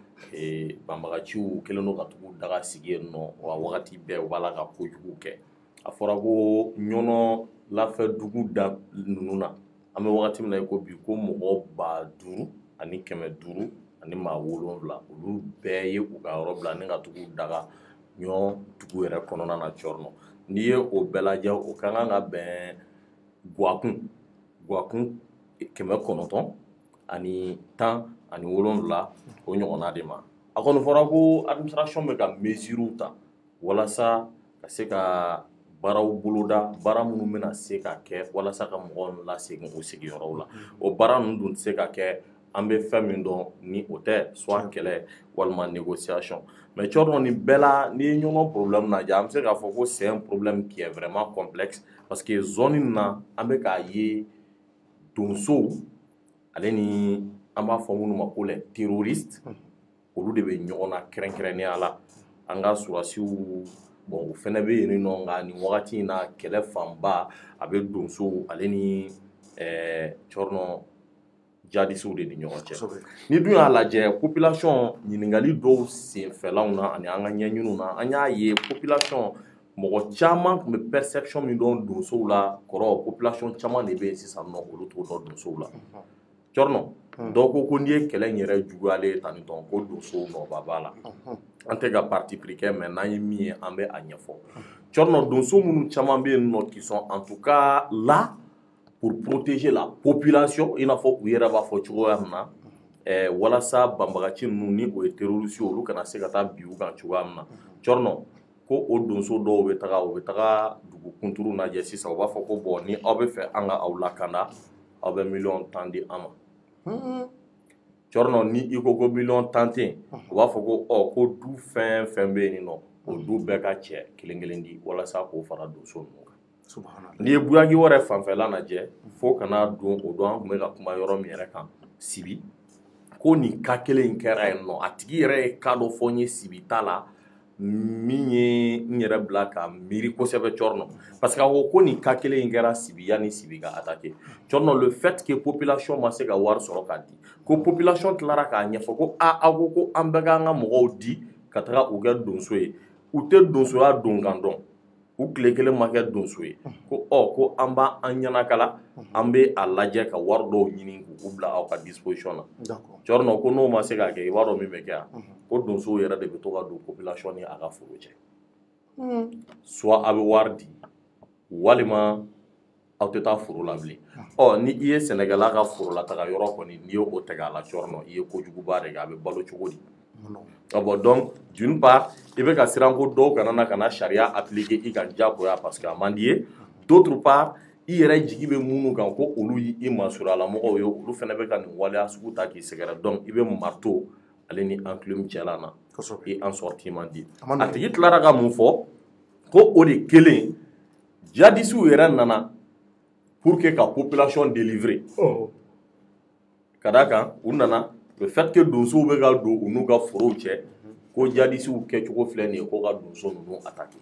banbagaciw kɛlen don ka tugu daga sigi yen nɔ wa wagati bɛɛ u b'a la ka kojugu kɛ a fɔra ko ɲɔnɔ lafɛ dugu da ninnu na an bɛ wagati min na i ko bi ko mɔgɔ 5000 ani 500 ani maa 7 olu bɛɛ ye u ka yɔrɔ bila ni ka tugu daga ɲɔ dugu yɛrɛ kɔnɔna na Cɔrɔnɔ n'i ye o bɛɛ lajɛ o ka kan ka bɛn guwakun 900 ani ani 7 o ɲɔgɔnna de ma a kɔni fɔra ko administration bɛ ka mesures ta walasa ka se ka baaraw boloda baara minnu bɛna se ka kɛ walasa ka mɔgɔw lasegin o sigiyɔrɔw la o baara ninnu dun tɛ se ka kɛ an bɛ fɛn min dɔn ni o tɛ soit kɛlɛ walima négociation mais cɔrɔ nin bɛɛ la n'i ye ɲɔgɔn problème lajɛ an bɛ se k'a fɔ ko c'est un problème qui est vraiment complexe parce que zone in na an bɛ k'a ye donsow ale ni an b'a fɔ minnu ma ko les terroristes olu de bɛ ɲɔgɔn na kɛrɛnkɛrɛnnenya la an ka surasiw bon o fɛnɛ bɛ yen nɔ nka nin wagati in na kɛlɛ fanba a bɛ donsow ale ni cɔrɔ jadisiw de ni ɲɔgɔn cɛ ni dun y'a lajɛ population ɲininkali dɔw senfɛlaw na ani an ka ɲɛɲiniw na an y'a ye population mɔgɔ caman tun bɛ perception min dɔn donsow la kɔrɔ population caman de bɛ yen sisan nɔ olu t'o dɔn donsow la cɔrɔ dɔw ko n'i ye kɛlɛ in yɛrɛ juguyalen tan nin tɔn ko donsow nɔba b'a la an tɛ ka parti pris kɛ mais n'an ye min ye an bɛ a ɲɛfɔ cɔrɔ donso minnu caman bɛ yen nɔ qui sont en tout cas là pour protéger la population i n'a fɔ u yɛrɛ b'a fɔ cogoya min na walasa banbagaci ninnu ni o ye terroriste olu kana se ka taa bin u kan cogoya min na cɔrɔ ko o donso dɔw bɛ taga dugu kunturu lajɛ sisan u b'a fɔ ko bon ni aw bɛ fɛ an ka aw lakanda aw bɛ 1,10 di an ma cɔrɔ ni i ko 1,10 tɛ yen u b'a fɔ ko ko du fɛn fɛn bɛ yen nɔ o du bɛɛ ka cɛ kelen kelen di walasa k'o fara donso ninnu kan n'i ye buyaki wɛrɛ fanfɛla lajɛ fo kana don o don an tun bɛ ka kuma yɔrɔ min yɛrɛ kan Sibi ko nin ka kelen in kɛra yen nɔ a tigi yɛrɛ ye ka dɔ fɔ n ye Sibi ta la min ye n yɛrɛ bila ka miiri kosɛbɛ cɔrɔ parce que a ko nin ka kelen in kɛra Sibi yanni Sibi ka attaquer cɔrɔ le fait que population ma se ka wari sɔrɔ k'a di ko population tilara k'a ɲɛfɔ ko aw ko an bɛɛ k'an ka mɔgɔw di ka taga u kɛ donso ye u tɛ donsoya don kan dɔn u tile kelen ma kɛ donso ye ko ko an b'an ɲɛnakala an bɛ a lajɛ ka wari dɔw ɲini k'u bila aw ka disposition na cɔrɔ ko n'o ma se k'a kɛ i b'a dɔn min bɛ kɛ yan ko donsow yɛrɛ de bɛ to ka don population ni a ka foro cɛ soit a bɛ wari di walima aw tɛ taa foro la bilen ni i ye sɛnɛkɛla ka foro la taga yɔrɔ kɔni n'i ye o tɛgɛ a la cɔrɔ i ye kojuguba de kɛ a bɛ balo cogo di bon donc d'une part i bɛ ka siran ko dɔw kana sariya appliquer i kan diyagoya parce que a man di ye d'autre part i yɛrɛ jigi bɛ minnu kan ko olu y'i masurala mɔgɔw ye olu fana bɛ ka nin waleya sugu ta k'i sɛgɛrɛ donc i bɛ marteau ale ni enclume cɛla na i en sorti man di a tigi tilara ka mun fɔ ko o de kelen jadisiw yɛrɛ nana pour que ka population délivrer ka d'a kan u nana le fait que donsow bɛ ka don u n'u ka forow cɛ ko jadisiw kɛcogo filɛ nin ye ko ka donso ninnu attaquer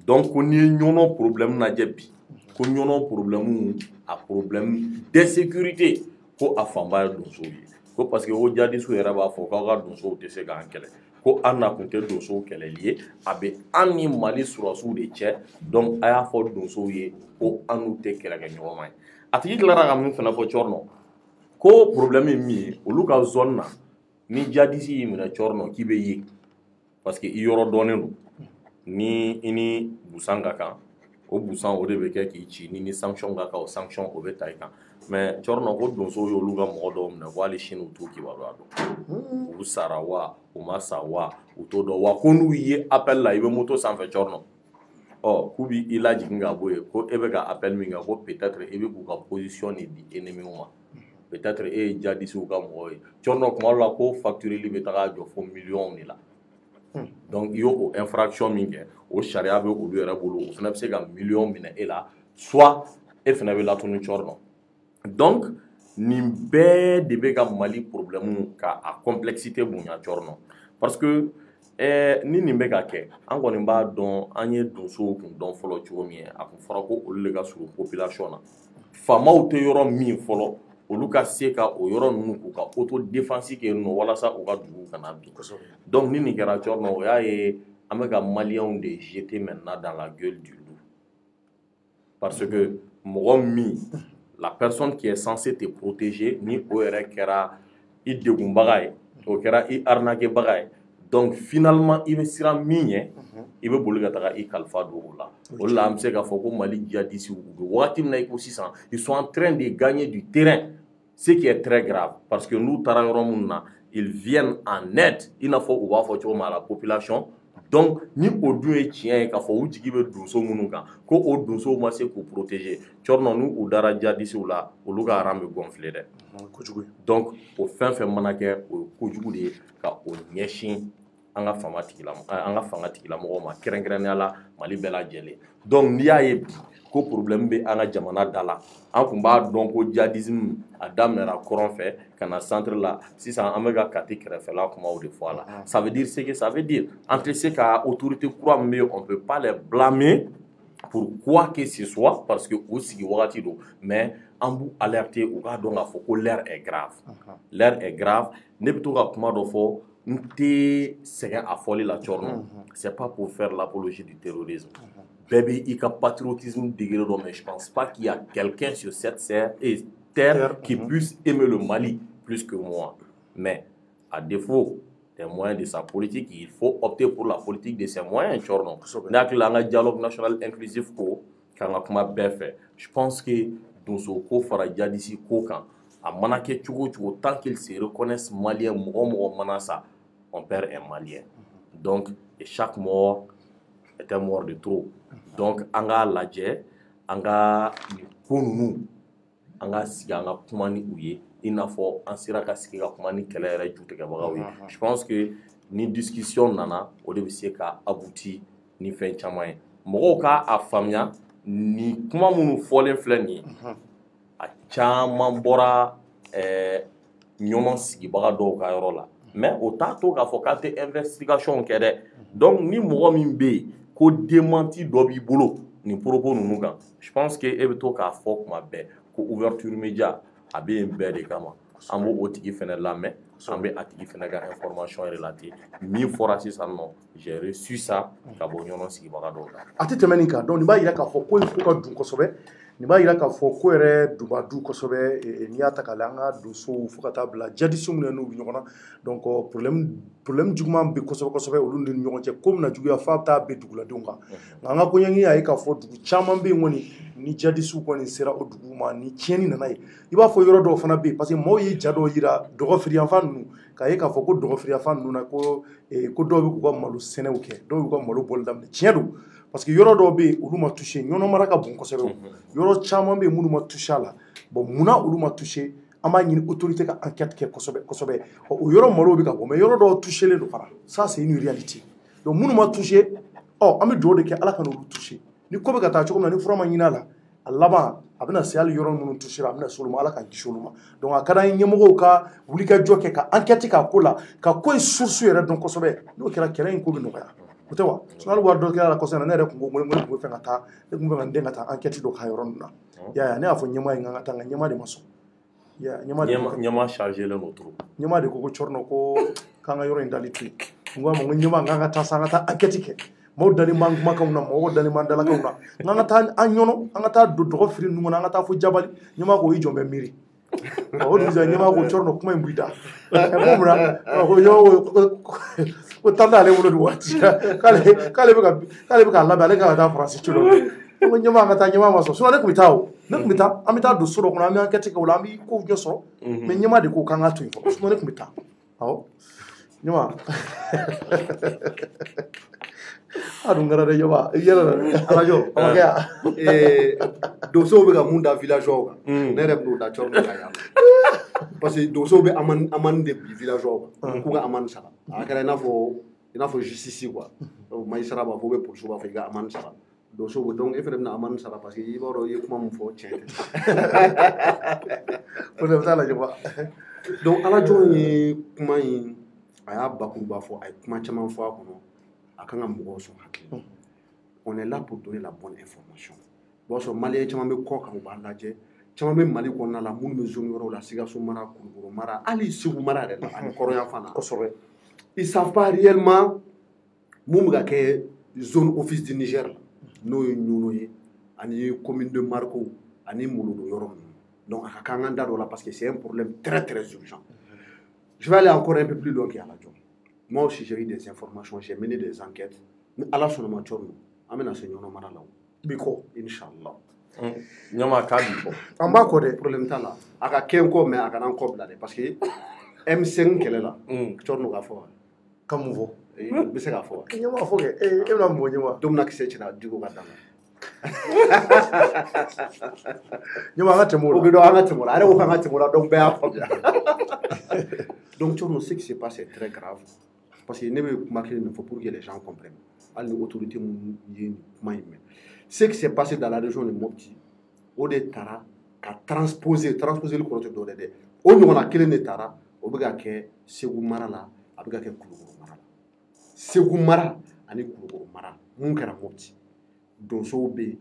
donc ko n'i ye ɲɔnɔ problème lajɛ bi ko ɲɔnɔ problème a problème d'insécurité ko a fanba ye donsow ye ko parce que ko jadisiw yɛrɛ b'a fɔ k'aw ka donsow tɛ se k'an kɛlɛ ko an na kun tɛ donsow kɛlɛli ye a bɛ an ni Mali surasiw de cɛ donc a y'a fɔ donsow ye ko an n'u tɛ kɛlɛkɛ ɲɔgɔn ma ye a tigi tilara ka min fana fɔ cɔrɔ ko problème ye min ye olu ka zone na ni jadisi y'i minɛ cɔrɔ k'i bɛ ye parce que i yɔrɔ dɔnnen don ni i ni busan ka kan o busan o de bɛ kɛ k'i ci ni sanction ka kan o sanction o bɛ ta i kan mais cɔrɔ ko donsow y'olu ka mɔgɔ dɔw minɛ ko hali sini u t'u kibaruya dɔn u sara wa u ma sa wa u t'o dɔn wa ko n'u ye appel la i bɛ moto sanfɛ cɔrɔ k'u b'i lajigin ka bɔ yen ko e bɛ ka appel min kɛ ko peut-être i bɛ k'u ka position de di ennemi ma peut-être e ye jadisiw ka mɔgɔ ye cɔrɔ kuma dɔ la ko factureli bɛ taga jɔ fo millions de la donc i y'o infraction min kɛ o sariya bɛ olu yɛrɛ bolo o fana bɛ se ka million minɛ e la soit e fana bɛ latunu cɔrɔ donc nin bɛɛ de bɛ ka Mali problème ka a complexité bonya cɔrɔ parce que ni nin bɛ ka kɛ an kɔni b'a dɔn an ye donsow kun dɔn fɔlɔ cogo min a kun fɔra ko olu de ka surun population na faamaw tɛ yɔrɔ min fɔlɔ olu ka se ka o yɔrɔ ninnu k'u ka auto défense kɛ yen nɔ walasa u ka dugu kana bin donc ni nin kɛra cɔrɔ o y'a ye an bɛ ka maliyɛnw de jeter maintenant dans la gueule du loup parce que mɔgɔ min la personne qui est censée te protéger ni o yɛrɛ kɛra i degunbaga ye o kɛra i arnaquebaga ye donc finalement i bɛ siran min ɲɛ i bɛ boli ka taga i kalifa don o la o de la an bɛ se k'a fɔ ko Mali jihadistes u bɛ wagati min na i ko sisan ils sont en train de gagner du terrain Ce qui est très grave, parce que nous, Tarayoromuna, ils viennent en aide, il n'a faut à la population. Donc, ni au deux et tien, qu'il faut que vous douce munuka, ko au douce au massé pour protéger. Tchorno nous ou dara djadisi ou la, ou luga rambe gonflé. Donc, au fin manake, au kojugu de, ka au nyeshin, anga fangati la moma, kerengreniala, malibela djele. Donc, ni a ko problème be anga jamana dala an kun b'a dɔn ko djihadisme a daminɛra kɔrɔn fɛ ka na centre la sisan an bɛ ka kati kɛrɛfɛla kumaw de fɔ a la ça veut dire ce que ça veut dire an tɛ se ka autorité kura min bɛ yen on peut pas les blâmer pour quoi que ce soit parce que u sigi wagati don mais an b'u alerter u k'a dɔn k'a fɔ ko l'heure est grave l'heure est grave ne bɛ to ka kuma dɔ fɔ n tɛ sɛgɛn a fɔli la Tchorno c'est pas pour faire l'apologie du terrorisme. Bébé, il y a patriotisme degré, mais je ne pense pas qu'il y a quelqu'un sur cette terre qui puisse aimer le Mali plus que moi. Mais à défaut des moyens de sa politique, il faut opter pour la politique de ses moyens. Le dialogue national inclusif, je pense que dans ce cas, il faudra dire d'ici qu'aucun. À Manaké, tant qu'ils se reconnaissent maliens, on perd un malien. Donc, et chaque mort est un mort de trop. Donc, anga lajɛ an ka nin ko ninnu an ka sigi an ka kuma ni u ye i n'a fɔ an sera ka sigi ka kuma ni kɛlɛ yɛrɛ jutigɛbagaw ye. Je pense que ni discussion nana o de bɛ se ka abouti ni fɛn caman ye mɔgɔw ka a faamuya ni kuma minnu fɔlen filɛ nin ye a caman bɔra ɲɔgɔn sigibaga dɔw ka yɔrɔ la mais o t'a to k'a fɔ k'an tɛ investigation kɛ dɛ donc ni mɔgɔ min bɛ yen ko démenti dɔ b'i bolo nin propos ninnu kan je pense que e bɛ to k'a fɔ kuma bɛɛ ko ouverture média a bɛ yen bɛɛ de kama an b'o tigi fɛnɛ lamɛn an bɛ a tigi fɛnɛ ka information relater min fɔra sisan nɔ j'ai reçu ça ka bɔ ɲɔgɔn sigibaga dɔw la a tɛ tɛmɛ nin kan donc nin b'a jira k'a fɔ ko il faut ka dun kosɛbɛ nin b'a jira k'a fɔ ko yɛrɛ dubadu kosɛbɛ n'i y'a ta k'a lajɛ an ka donsow fo ka taa bila djihadistes minnu n'u bɛ ɲɔgɔn na donc problème juguman bɛ kosɛbɛ olu ni ɲɔgɔn cɛ ko bɛna juguya f'a bɛ taa bɛn duguladenw kan nka an ka koɲɛngi y'a ye k'a fɔ dugu caman bɛ yen kɔni ni djihadistes kɔni sera o dugu ma ni tiɲɛni nana ye i b'a fɔ yɔrɔ dɔw fana bɛ yen parce que maaw ye ja dɔw yira dɔgɔfiriyanfan ninnu k'a ye k'a fɔ ko dɔgɔfiriyanfan ninnu na ko dɔw bɛ k'u ka malo sɛnɛw kɛ dɔw b'u ka malo bɔli daminɛ tiɲɛ don parce que yɔrɔ dɔw bɛ yen olu ma touché ɲɔnɔ mara ka bon kosɛbɛ yɔrɔ caman bɛ yen minnu ma touché a la bon munna olu ma touché an b'a ɲini autorité ka enquête kɛ kosɛbɛ o yɔrɔ malo bɛ ka bɔ mais yɔrɔ dɔw touché don fana ça c'est une réalité donc minnu ma touché an bɛ dugawu de kɛ ala ka n'olu touché ni ko bɛ ka taa cogo min na ni fura ma ɲini a la a laban a bɛna se hali yɔrɔ minnu touché a bɛna se olu ma ala ka kisi olu ma donc a ka d'an ye ɲɛmɔgɔw ka wulikajɔ kɛ ka enquête k'a ko la ka ko in source yɛrɛ dɔn kosɛbɛ n'o kɛra kɛlɛ in ko bɛ nɔgɔya o tɛ wa hali wari dɔ kɛra la kɔsɛbɛ na ne yɛrɛ tun ko n tun bɛ fɛ ka taa ne tun bɛ fɛ ka n den ka taa enquête dɔ k'a yɔrɔ ninnu na y'a ye ne y'a fɔ ɲɛmaa ye n ka taa nka ɲɛmaa de ma sɔn ɲɛmaa chargé len don trop ɲɛmaa de ko Tchorno ko k'an ka yɔrɔ in dali to yen n ko a ma n ko ɲɛmaa k'an ka taa sa an ka taa enquête kɛ maaw dalen b'an kumakanw na mɔgɔw dalen b'an dalakanw na n'an ka taa an ɲɔnɔ an ka taa don dɔgɔ firi ninnu kɔnɔ an ka taa fo Jabali ɲɛmaa ko i jɔn bɛ miiri o dugusɛ ɲɛmaa ko Tchorno kuma in b'i da ko munna ko tan t'ale bolo nin waati k'ale bɛ k'a labɛn ale kan ka taa Faransi ci dɔ n ko ɲɛmaa an ka taa ɲɛmaa ma sɔn ne tun bɛ taa o ne tun bɛ taa an bɛ taa don so dɔ kɔnɔ an bɛ enquête kɛ o la an bɛ kow ɲɛ sɔrɔ mais ɲɛmaa de ko k'an ka to yen fɔlɔ ne tun bɛ taa awɔ ɲɛmaa a dun kɛra dɛ ɲɛmaa i yɛrɛ arajo a ma kɛ yan donsow bɛ ka mun da villageois kan ne yɛrɛ bɛ n'o da Tchorno kan yan parce que donsow bɛ amani de bi villageois kan k'u ka amani sara a kɛra i n'a fɔ justice quoi magistrat b'a fɔ ou bien policier b'a fɔ i ka amani sara donsow bɛ donc e fɛnɛ bɛna amani sara parce que i b'a dɔn i ye kuma min fɔ tiɲɛ tɛ o de bɛ taa lajɛ quoi donc Alajɔn ye kuma in a y'a bakuruba fɔ a ye kuma caman fɔ a kɔnɔ a kan ka mɔgɔw sɔn hakili on est là pour donner la bonne information o b'a sɔrɔ maliyɛn caman bɛ kɔ kan u b'a lajɛ caman bɛ Mali kɔnɔna la minnu bɛ zone wɛrɛw la Sikaso mara Kulukoro mara hali Segu mara yɛrɛ la ani kɔrɔyan fana kosɛbɛ ils savent pas réellement mun bɛ ka kɛ zone office du Niger la n'o ye Ɲuno ye ani commune de Marko ani Molodo yɔrɔ ninnu donc a ka kan an da dɔ la parce que c'est un problème très très urgent. Je vais aller encore un peu plus loin qu'Alajɔn. Moi aussi j'ai eu des informations, j'ai mené des enquêtes. Mais Ala sɔnna ma Tchorno an bɛna se ɲɔnɔ mara la o bi kɔ Inch'Allah Nyama ka bi fɔ. An b'a kɔ dɛ. Problème t'a la. A ka kɛ n kɔ mais a kana n kɔ bila dɛ parce que M5 kɛlɛ la. Cɔri n'o ka fɔ wa. Ka mun fɔ. N bɛ se k'a fɔ wa. Ɲɛma fɔ kɛ e bɛna mun fɔ ɲɛma. Don min na kisɛ cira Diko ka dan na. Ɲɛma an ka tɛmɛ o la. O bɛ dɔn an ka tɛmɛ o la. A yɛrɛ ko k'an ka tɛmɛ o la donc bɛɛ y'a faamuya. Donc Cɔri ce qui s'est passé est très grave parce que ne bɛ kuma kelen de fɔ pour que les gens comprennent. Hali ni autorité minnu ye nin kuma in mɛn. Ce qui s'est passé dans la région de Mopti o de taara ka transposer li kɔrɔ tɛ dɔwɛrɛ dɛ o ɲɔgɔnna kelen de taara o bɛ ka kɛ Segu mara la a bɛ ka kɛ Kulukoro mara la Segu mara ani Kulukoro mara mun kɛra Mopti donsow bɛ yen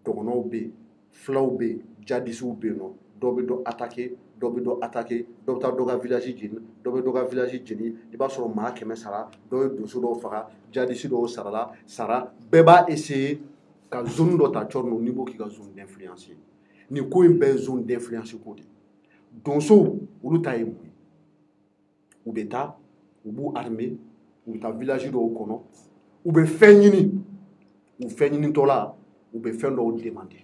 dɔgɔnɔw bɛ yen filaw bɛ yen jadisiw bɛ yen nɔ dɔw bɛ dɔ attaquer dɔw bɛ dɔ attaquer dɔw bɛ taa dɔ ka village jeni dɔw bɛ dɔ ka village jeni i b'a sɔrɔ maa 100 sara dɔw ye donso dɔw faga jadisi dɔw sara bɛɛ b'a essayer ka zone dɔ ta Cɔri n'o n'i b'o k'i ka zone d'influence ye nin ko in bɛɛ ye zone d'influence ko de donsow olu ta ye mun ye u bɛ taa u b'u armer u bɛ taa village dɔw kɔnɔ u bɛ fɛn ɲini u fɛn ɲinitɔ la u bɛ fɛn dɔw demander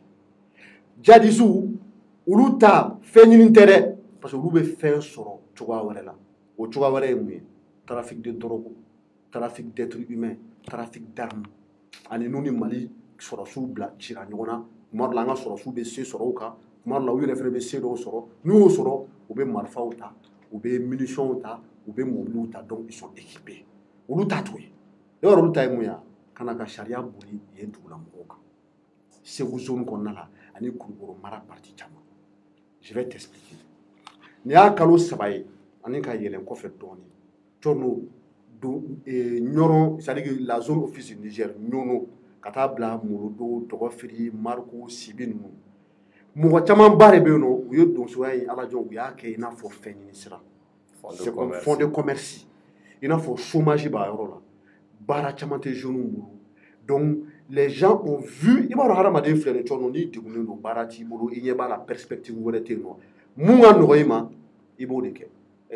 jadisiw olu ta fɛn ɲini tɛ dɛ parce que olu bɛ fɛn sɔrɔ cogoya wɛrɛ la o cogoya wɛrɛ ye mun ye trafic de drogue trafic d'êtres humains trafic d'armes ani n'u ni Mali sɔrɔsiw bila cira ɲɔgɔn na tuma dɔ la an ka sɔrɔsiw bɛ se sɔrɔ u kan tuma dɔ la u yɛrɛ fana bɛ se dɔw sɔrɔ n'u y'o sɔrɔ u bɛ marifaw ta u bɛ munitions ta u bɛ mobiliw ta donc ils sont équipés olu ta t'o ye e b'a dɔn olu ta ye mun ye ka na ka sariya boli yen dugulamɔgɔw kan Segu zone kɔnɔna la ani Kulukoro mara partie caman je vais t'expliquer nin y'a kalo 3 ye ani ka yɛlɛn kɔfɛ dɔɔnin Cɔri n'o Ɲɔrɔn c'est-à-dire que la zone office du Niger Ɲono ka taa bila Morodo Dɔgɔfiri Mariku Sibi ninnu mɔgɔ camanba de bɛ yen nɔ u ye donsoya in ala jɔn u y'a kɛ i n'a fɔ fɛn ɲini sira c'est comme fond de commerce i n'a fɔ chômage b'a yɔrɔ la baara caman tɛ jeunes bolo donc les gens ont vu i b'a dɔn hadamaden filɛ nin Cɔri n'i degunnen don baara t'i bolo i ɲɛ b'a la perspective wɛrɛ tɛ yen nɔ mun ka nɔgɔ i ma i b'o de kɛ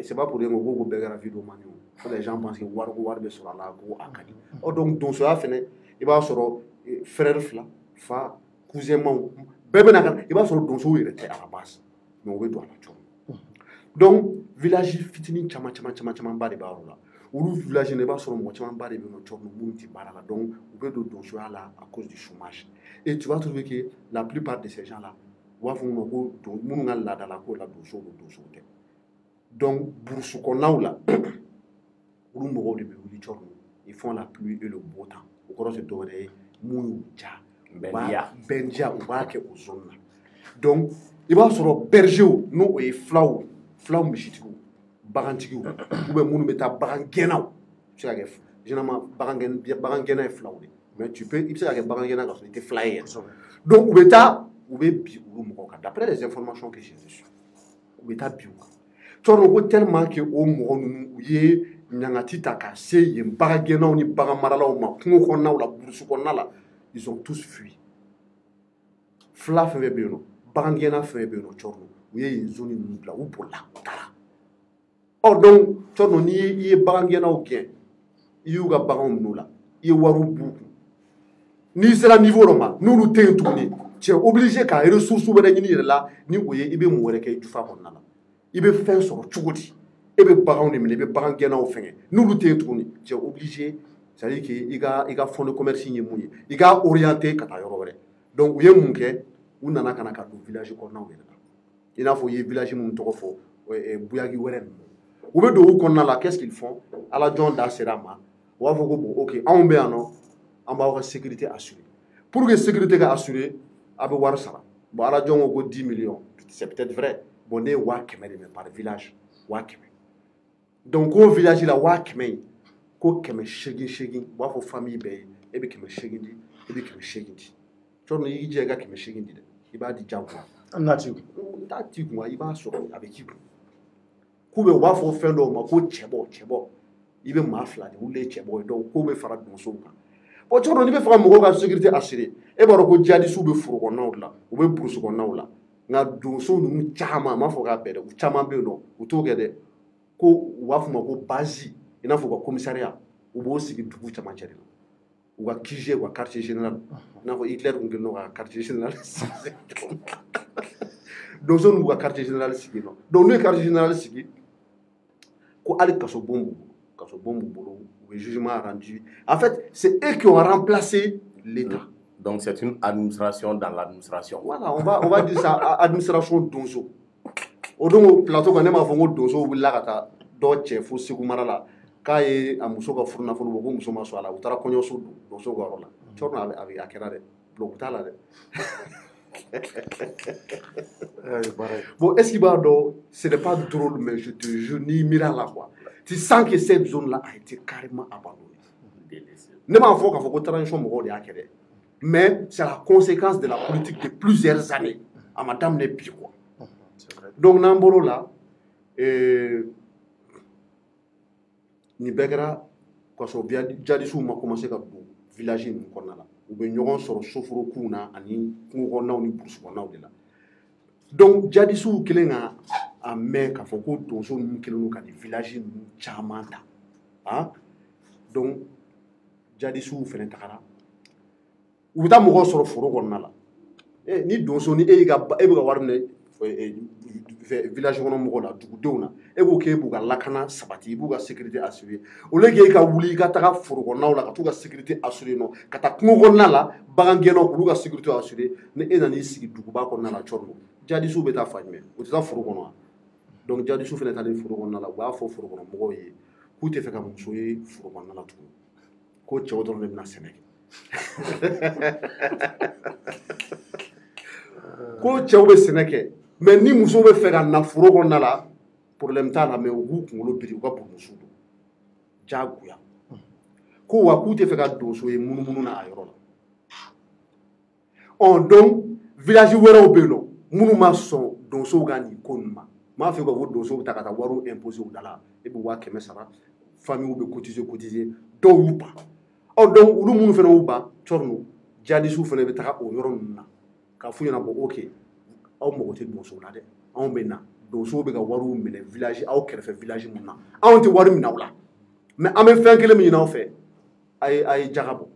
c'est pas pour rien ko bɛɛ kɛra vidéoman ye o les gens pensent que wari bɛ sɔrɔ a la ko a ka di donc donsoya fɛnɛ i b'a sɔrɔ frère fila fa cousin maw bɛɛ bɛna ka i b'a sɔrɔ donsow yɛrɛ tɛ à la base mais u bɛ don a la Cɔri donc village fitinin caman ba de b'a yɔrɔ la olu village i b'a sɔrɔ mɔgɔ camanba de bɛ yen nɔ Cɔri minnu tɛ baara la donc u bɛ don donsoya la à cause du chômage et tu vas trouver que la plupart de ces gens là u b'a fɔ minnu ma ko minnu ka laadala ko la donsow don donsow tɛ donc burusi kɔnɔnaw la olu mɔgɔw de bɛ wuli Cɔri ils font la pluie et le beau temps o kɔrɔ tɛ dɔwɛrɛ ye mun y'u ja bɛndiya u b'a kɛ o zone na donc i b'a sɔrɔ bergew n'o o ye filaw misitigiw bagantigiw ou bien minnu bɛ taa bagan gɛnnaw i bɛ se ka kɛ généralement bagan gɛnna ye filaw de mais i bɛ se ka kɛ bagan gɛnna ka sɔrɔ i tɛ fila ye yɛrɛ donc u bɛ taa u bɛ bin olu mɔgɔw kan d'après les informations que j'ai reçues u bɛ taa bin u kan Cɔri ko tellement que o mɔgɔ ninnu u ye ɲangati ta ka se yen bagan gɛnnaw ni bagan maralaw ma kungo kɔnɔnaw la burusi kɔnɔna la ils ont tous fui fila fɛn fɛn bɛ yen nɔ bagan gɛnna fɛn fɛn bɛ yen nɔ Cɔri u ye yen zone ninnu bila u bolila u taara donc Cɔri n'i ye bagan gɛnnaw gɛn i y'u ka baganw minɛ u la i ye wariw b'u kun n'i sera niveau dɔ ma n'olu tɛ yen tuguni tu es obligé ka ressource wɛrɛ ɲini i yɛrɛ la ni o ye i bɛ mun wɛrɛ kɛ jufa kɔnɔna la i bɛ fɛn sɔrɔ cogo di e bɛ baganw de minɛ i bɛ bagan gɛnnaw fɛngɛ n'olu tɛ yen tuguni tu es obligé c'est-à-dire que i ka fond de commerce ye mun ye i k'a orienter ka taa yɔrɔ wɛrɛ donc u ye mun kɛ u nana ka na ka don village kɔnɔnaw yɛrɛ la i n'a fɔ u ye village minnu tɔgɔ fɔ buyaki wɛrɛ ninnu u bɛ don u kɔnɔna la qu'est-ce qu'ils font ala jɔn da sera a ma u b'a fɔ ko bon ok anw bɛ yan nɔ an b'aw ka sécurité assurer pour que sécurité ka assurer a bɛ wari sara bon ala jɔn ko 10 millions c'est peut-être vrai bon ne ye 100 de mais par village 100 donc ko village la 100 in ko 800 u b'a fɔ famille bɛɛ ye e bɛ 800 di e bɛ 800 di Cɔri i jija i ka 800 di dɛ i b'a di jagoya n'a t'i kun t'a t'i kun i b'a sɔrɔ a bɛ k'i kun k'u bɛ u b'a fɔ fɛn dɔw ma ko cɛbɔ i bɛ maa 2 de olu ye cɛbɔ ye donc k'u bɛ fara donsow kan bon Cɔri n'i bɛ fɛ ka mɔgɔw ka sécurité assurer e b'a dɔn ko jihadistes bɛ foro kɔnɔnaw la u bɛ burusi kɔnɔnaw la nka donso ninnu caman n m'a fɔ k'a bɛɛ dɛ u caman bɛ yen nɔ u t'o kɛ dɛ ko u b'a fɔ ma ko base i n'a fɔ u ka commissariat u b'o sigi dugu camancɛ de la ou ka QG ou ka quartier général n'a fɔ Hitler kun kelen ka quartier général donso n'u ka quartier général sigi nɔ donc n'u ye quartier général sigi ko hali kaso bon b'u bolo u ye jugement rendu en fait c'est eux qui ont remplacé l'État. Donc c'est une administration dans l'administration. Voilà, on va dire ça administration donso. O don plateau kan ne m'a fɔ ko donso wulila ka taa dɔ cɛ fo Segu mara la k'a ye a muso ka furu nafolo bɔ ko muso ma sɔn a la u taara kɔɲɔso don donso ka yɔrɔ la cɔrɔ a kɛra dɛ bloc t'a la dɛ. Bon, est-ce qu'il va donc ce n'est pas drôle mais je te jure ni mira là quoi. Tu sens que cette zone là a été carrément abandonnée. Ne m'a fɔ k'a fɔ ko transition mɔgɔw de y'a kɛ dɛ. Mais c'est la conséquence de la politique de plusieurs années. À madame n'est plus quoi. Donc, Namboro là, ni bɛɛ k'a sɔrɔ jadisiw ma commencé ka don village ninnu kɔnɔna la u bɛ ɲɔgɔn sɔrɔ soforokow na ani kungo kɔnɔnaw ni burusi kɔnɔnaw de la donc jadisiw kɛlen ka a mɛn k'a fɔ ko donso ninnu kɛlen don ka nin village ninnu caman ta ah donc jadisiw fɛnɛ tagara u bɛ taa mɔgɔw sɔrɔ foro kɔnɔna la ni donso ni e bɛ ka wari minɛ village kɔnɔ mɔgɔw la dugudenw na e ko k'e b'u ka lakana sabati i b'u ka sécurité assurer au lieu que e ka wuli i ka taga foro kɔnɔnaw la ka t'u ka sécurité assurer nɔ ka taa kungo kɔnɔna la bagangɛnnaw k'olu ka sécurité assurer ni e nan'i sigi duguba kɔnɔna la cɔrɔ jadisiw bɛ taa fan jumɛn u tɛ taa foro kɔnɔ wa donc jadisiw fɛnɛ taalen foro kɔnɔna la u b'a fɔ foro kɔnɔ mɔgɔw ye k'u tɛ fɛ ka muso ye foro kɔnɔna la tugun ko cɛw dɔrɔn de bɛna sɛnɛ kɛ ko cɛw bɛ sɛnɛ kɛ mais ni muso bɛ fɛ ka na foro kɔnɔna la problème t'a la mais u b'u kunkolo biri u ka burumuso don diyagoya ko wa k'u tɛ fɛ ka donso ye munumunu na a yɔrɔ la donc village wɛrɛw bɛ yen nɔ minnu ma sɔn donsow ka nin ko ninnu ma n m'a fɔ ko donsow bɛ taa ka taa wariw imposer u da la e bɛ 500 sara famille bɛ cotiser dɔw y'u ban donc olu minnu fana y'u ban cɔrɔ jadisiw fana bɛ taga o yɔrɔ ninnu na k'a f'u ɲɛna ko ok aw mago tɛ donsow la dɛ anw bɛ na donsow bɛ ka wariw minɛ village aw kɛrɛfɛ village minnu na anw tɛ wari minɛ aw la mais an bɛ fɛn kelen min ɲini aw fɛ a ye jaga bɔ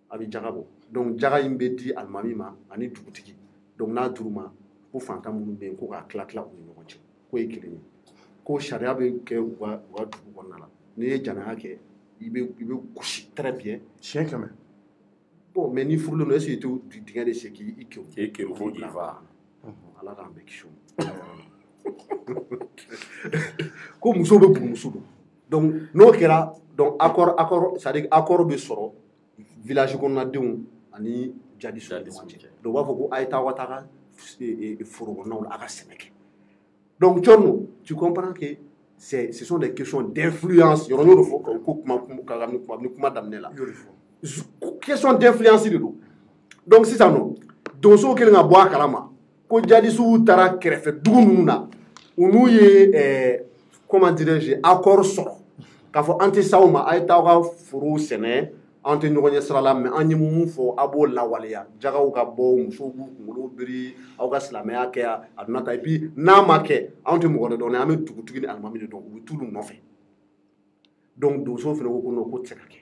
a bɛ jaga bɔ donc jaga in bɛ di alimami ma ani dugutigi donc n'a dir'u ma ko fantan minnu bɛ yen ko k'a tila u ni ɲɔgɔn cɛ k'o ye kelen ye ko sariya bɛ kɛ u ka dugu kɔnɔna la n'i ye janaya kɛ i bɛ gosi très bien siɲɛ 100 bon mais ni furulen don est-ce que i t'o dingɛ de sen k'i kɛru fo k'i fa ala k'an bɛɛ kisi ko muso bɛ burumuso don donc n'o kɛra donc accord c'est-à-dire accord bɛ sɔrɔ village kɔnɔnadenw ani jadisiw ni ɲɔgɔn cɛ donc u b'a fɔ ko a ye taa aw ka taga foro kɔnɔnaw la a ka sɛnɛ kɛ donc cɔrɔ tu comprends que ce sont des questions d'influence yɔrɔ y'o de fɔ ko kuma daminɛ la question d'influence de don donc sisan nɔ donsow kɛlen ka bɔ a kalama ko jadisiw taara kɛrɛfɛ dugu ninnu na u n'u ye comment dirais-je accord sɔrɔ k'a fɔ an tɛ s'aw ma a ye taa aw ka forow sɛnɛ an tɛ ɲɔgɔn ɲɛ sira la mais an ye mun fɔ a b'o lawaleya jagaw ka bɔ musow b'u kunkolo biri aw ka silamɛya kɛ a donna ta et puis n'a ma kɛ anw tɛ mɔgɔ wɛrɛ dɔn an bɛ dugutigi ni alimami de dɔn u bɛ t'olu nɔfɛ donc donsow fana ko non ko tɛ se ka kɛ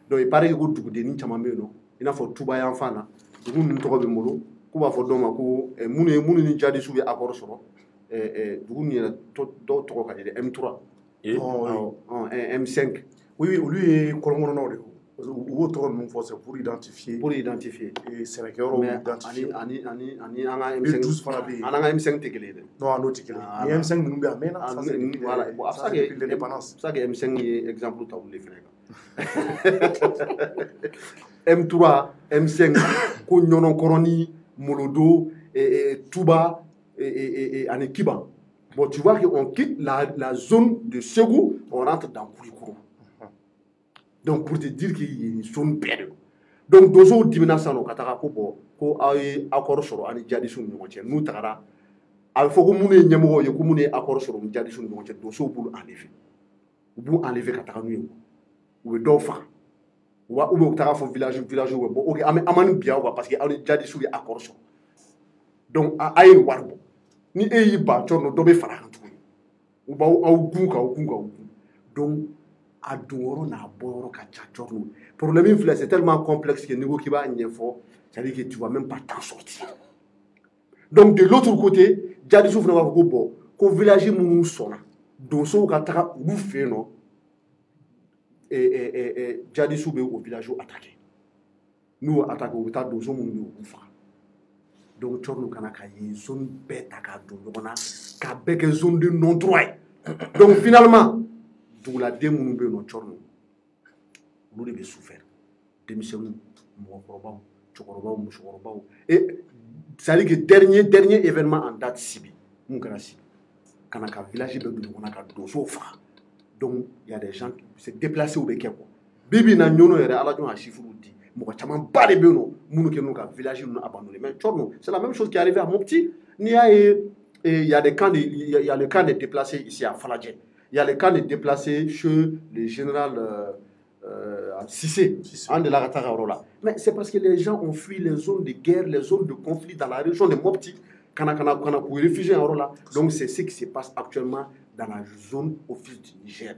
donc il paraît que ko dugudennin caman bɛ yen nɔ i n'a fɔ tuba yan fan na dugu ninnu tɔgɔ bɛ n bolo k'u b'a fɔ dɔw ma ko minnu ni jadisiw ye accord sɔrɔ dugu ninnu yɛrɛ dɔw tɔgɔ ka di dɛ M3 M5 oui olu ye kɔlɔnkɔnɔnaw de u b'o tɔgɔ ninnu fɔ c'est pour identifier sɛnɛkɛyɔrɔw identifier ani an ka M5 fana bɛ yen an ka M5 tɛ kelen ye dɛ non n'o tɛ kelen ni M5 ninnu bɛ yen a mɛnna voilà bon a bɛ se ka kɛ M5 ye exemple ta olu de fana kan M3 M5 ko ɲɔnɔnkɔrɔni Molodo Touba ani Kiban bon tu vois qu'on quitte la zone de Ségou on rentre dans Koulikoro donc pour te dire qu'il y a une zone belle donc donsow dimina sisan nɔ ka taga ko bɔn ko aw ye accord sɔrɔ ani jadisiw ni ɲɔgɔn cɛ n'u tagara a bɛ fɔ ko minnu ye ɲɛmɔgɔw ye ko minnu ye accord sɔrɔ ni jadisiw ni ɲɔgɔn cɛ donsow b'olu enlever u b'u enlever ka taga n'u ye u bɛ dɔw faga ou bien u taga fɔ village bɛ bɔ ok an ma nin bila aw parce que aw ni jadisiw ye accord sɔrɔ donc a ye nin wari bɔ ni e y'i ban cɔrɔ dɔ bɛ fara a kan tuguni u b'aw gun ka gun donc a don n'a bɔ yɔrɔ ka ca cɔrɔn problème in filɛ c'est tellement complexe que n'i ko k'i b'a ɲɛfɔ c'est-à-dire que tu vas même pas t'en sortir donc de l'autre côté jadisiw fana b'a fɔ ko bon ko village minnu sɔnna donsow ka taga olu fɛ yen nɔ jadisiw bɛ o village attaquer n'u y'o attaquer u bɛ taa donso minnu bɛ yen u b'u faga donc cɔrɔn kana ka yen zone bɛɛ ta k'a don ɲɔgɔn na k'a bɛɛ kɛ zone de non droit ye donc finalement duguladen minnu bɛ yen nɔ cɔrɔn olu de bɛ souffrir denmisɛnninw mɔgɔkɔrɔbaw cɛkɔrɔbaw musokɔrɔbaw et c'est-à-dire que dernier événement en date Sibi mun kɛra Sibi kana ka village bɛɛ don ɲɔgɔn na ka donsow faga donc il y a des gens qui se déplacés u bɛ kɛ quoi bibi na ɲɔnɔ yɛrɛ ala jɔn a chiffre di mɔgɔ caman ba de bɛ yen nɔ minnu kɛ n'u ka village ninnu abandonné mais cɔrɔn c'est la même chose qui est arrivé à Mopti n'i y'a ye il y a des camps il y a le camp des déplacés ici à Falajɛ il y a le camp des déplacés chez le général Cissé, en de la Ratararola. Mais c'est parce que les gens ont fui les zones de guerre, les zones de conflit dans la région de Mopti, pour réfugier en Rola. Donc c'est ce qui se passe actuellement dans la zone office du Niger.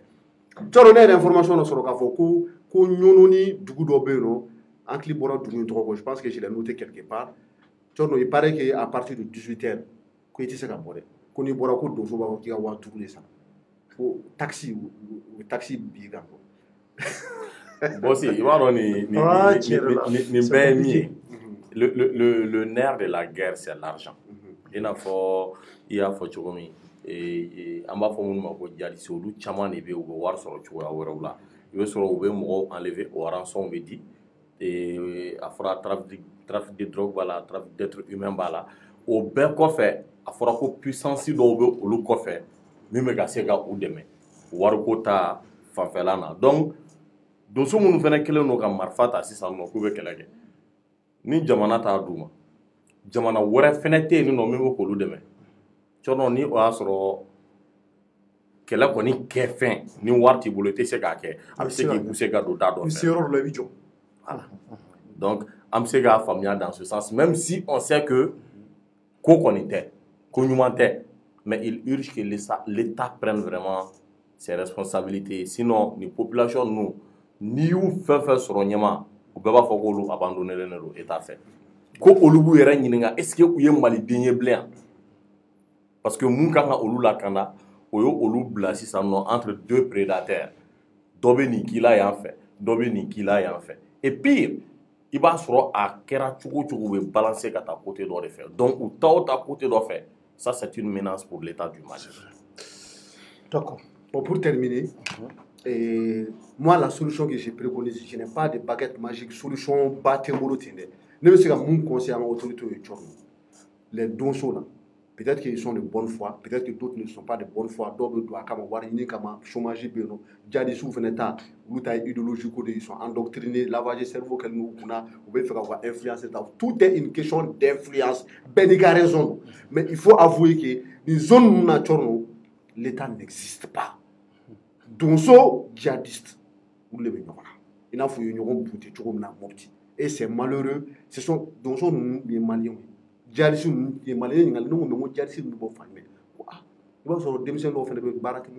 Tu as donné l'information sur le Kafoko, qu'on y Dougou Dobeno, en Clibora Dougou, je pense que je l'ai noté quelque part. Il paraît qu'à partir de 18h, qu'on était qu'on y boira qu'on doit qui a tout ça. Taxi ou taxi bigan. Bon, si, il va donner le nerf de la guerre, c'est l'argent. Il y a fait chocomi et en bas pour moi pour dire si au chaman est bien ou voir sur le choix ou là il veut sur le mot enlevé au rançon me dit et à fera trafic de drogue bala trafic d'être humain bala au ben fait à fera ko puissance do be au lu fait même ga sega ou demain war ko ta fanfelana donc doso munu fana kelen no ka marfata sisan no ko be kelage ni jamana ta duma jamana wɛrɛ fɛnɛ tɛ yen nɔ min bɛ k'olu dɛmɛ cɔnɔ ni o y'a sɔrɔ kɛlɛ kɔni kɛ fɛn ni wari t'i bolo i tɛ se k'a kɛ a bɛ se k'i pousser ka don da dɔ fɛ voilà donc an bɛ se k'a faamuya dans ce sens même si on sait que ko kɔni tɛ ko ɲuman tɛ mais il urge que l'État prenne vraiment ses responsabilités sinon ni population ninnu n'i y'u fɛn fɛn sɔrɔ ɲɛma u bɛɛ b'a fɔ k'olu abandonné don État fɛ. Ko olu b'u yɛrɛ ɲininka est-ce que u ye maliden ye bilen parce que mun kan ka olu lakanda o ye olu bila sisan nɔ entre deux prédateurs dɔ bɛ nin k'i la yan fɛ dɔ bɛ nin k'i la yan fɛ et pire i b'a sɔrɔ a kɛra cogo o cogo u bɛ balancer ka taa côté dɔ de fɛ donc u taa o taa côté dɔ fɛ ça c'est une menace pour l'État du Mali. D'accord. Bon, pour terminer, moi la solution que j'ai préconisée, je n'ai pas de baguette magique, solution bâtiment tende. Ne me sais pas mon conseil en autorité les dons sont là. Peut-être qu'ils sont de bonne foi, peut-être que d'autres ne sont pas de bonne foi. D'autres doivent comme voir ni comme chômage béno. Déjà des sous-veneta, ou taille idéologique ils sont endoctrinés, lavage de cerveau qu'elle nous a, ou bien faire avoir influence. Tout est une question d'influence. Ben il a raison, mais il faut avouer que les zones naturelles, l'État n'existe pas. Donc so djihadistes, ou les bénévoles, il a fallu une bouteille de et c'est malheureux. Ce sont donc les Maliens. Djihadistes les Maliens, nous avons djihadistes nous faire mais ah, il va sur démission de faire des baraques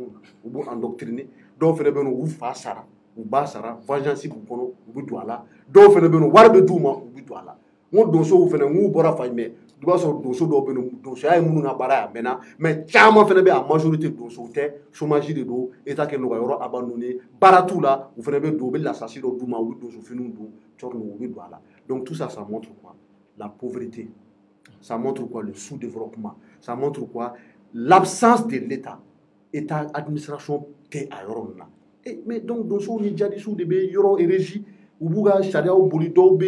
ou bon endoctriner, donc faire des ou fasara ou basara, vengeance pour kono ou douala, donc faire des warbe douma ou douala. Mon dosso ou faire ou bora faire mais tu vas sur dosso do beno dosso ay munu na bara mena mais chama faire be a majorité dosso te chômage de do état que nous va abandonné baratou là ou faire be do be l'assassin do douma ou dosso finu do chorno ou douala. Donc tout ça ça montre quoi? La pauvreté. Ça montre quoi? Le sous-développement. Ça montre quoi? L'absence de l'État. État, administration, t'es à Yorona. Mais donc, dans ce cas, il y a des sous de Yoro et Régie, ou Bouga, Charia, ou Bolido,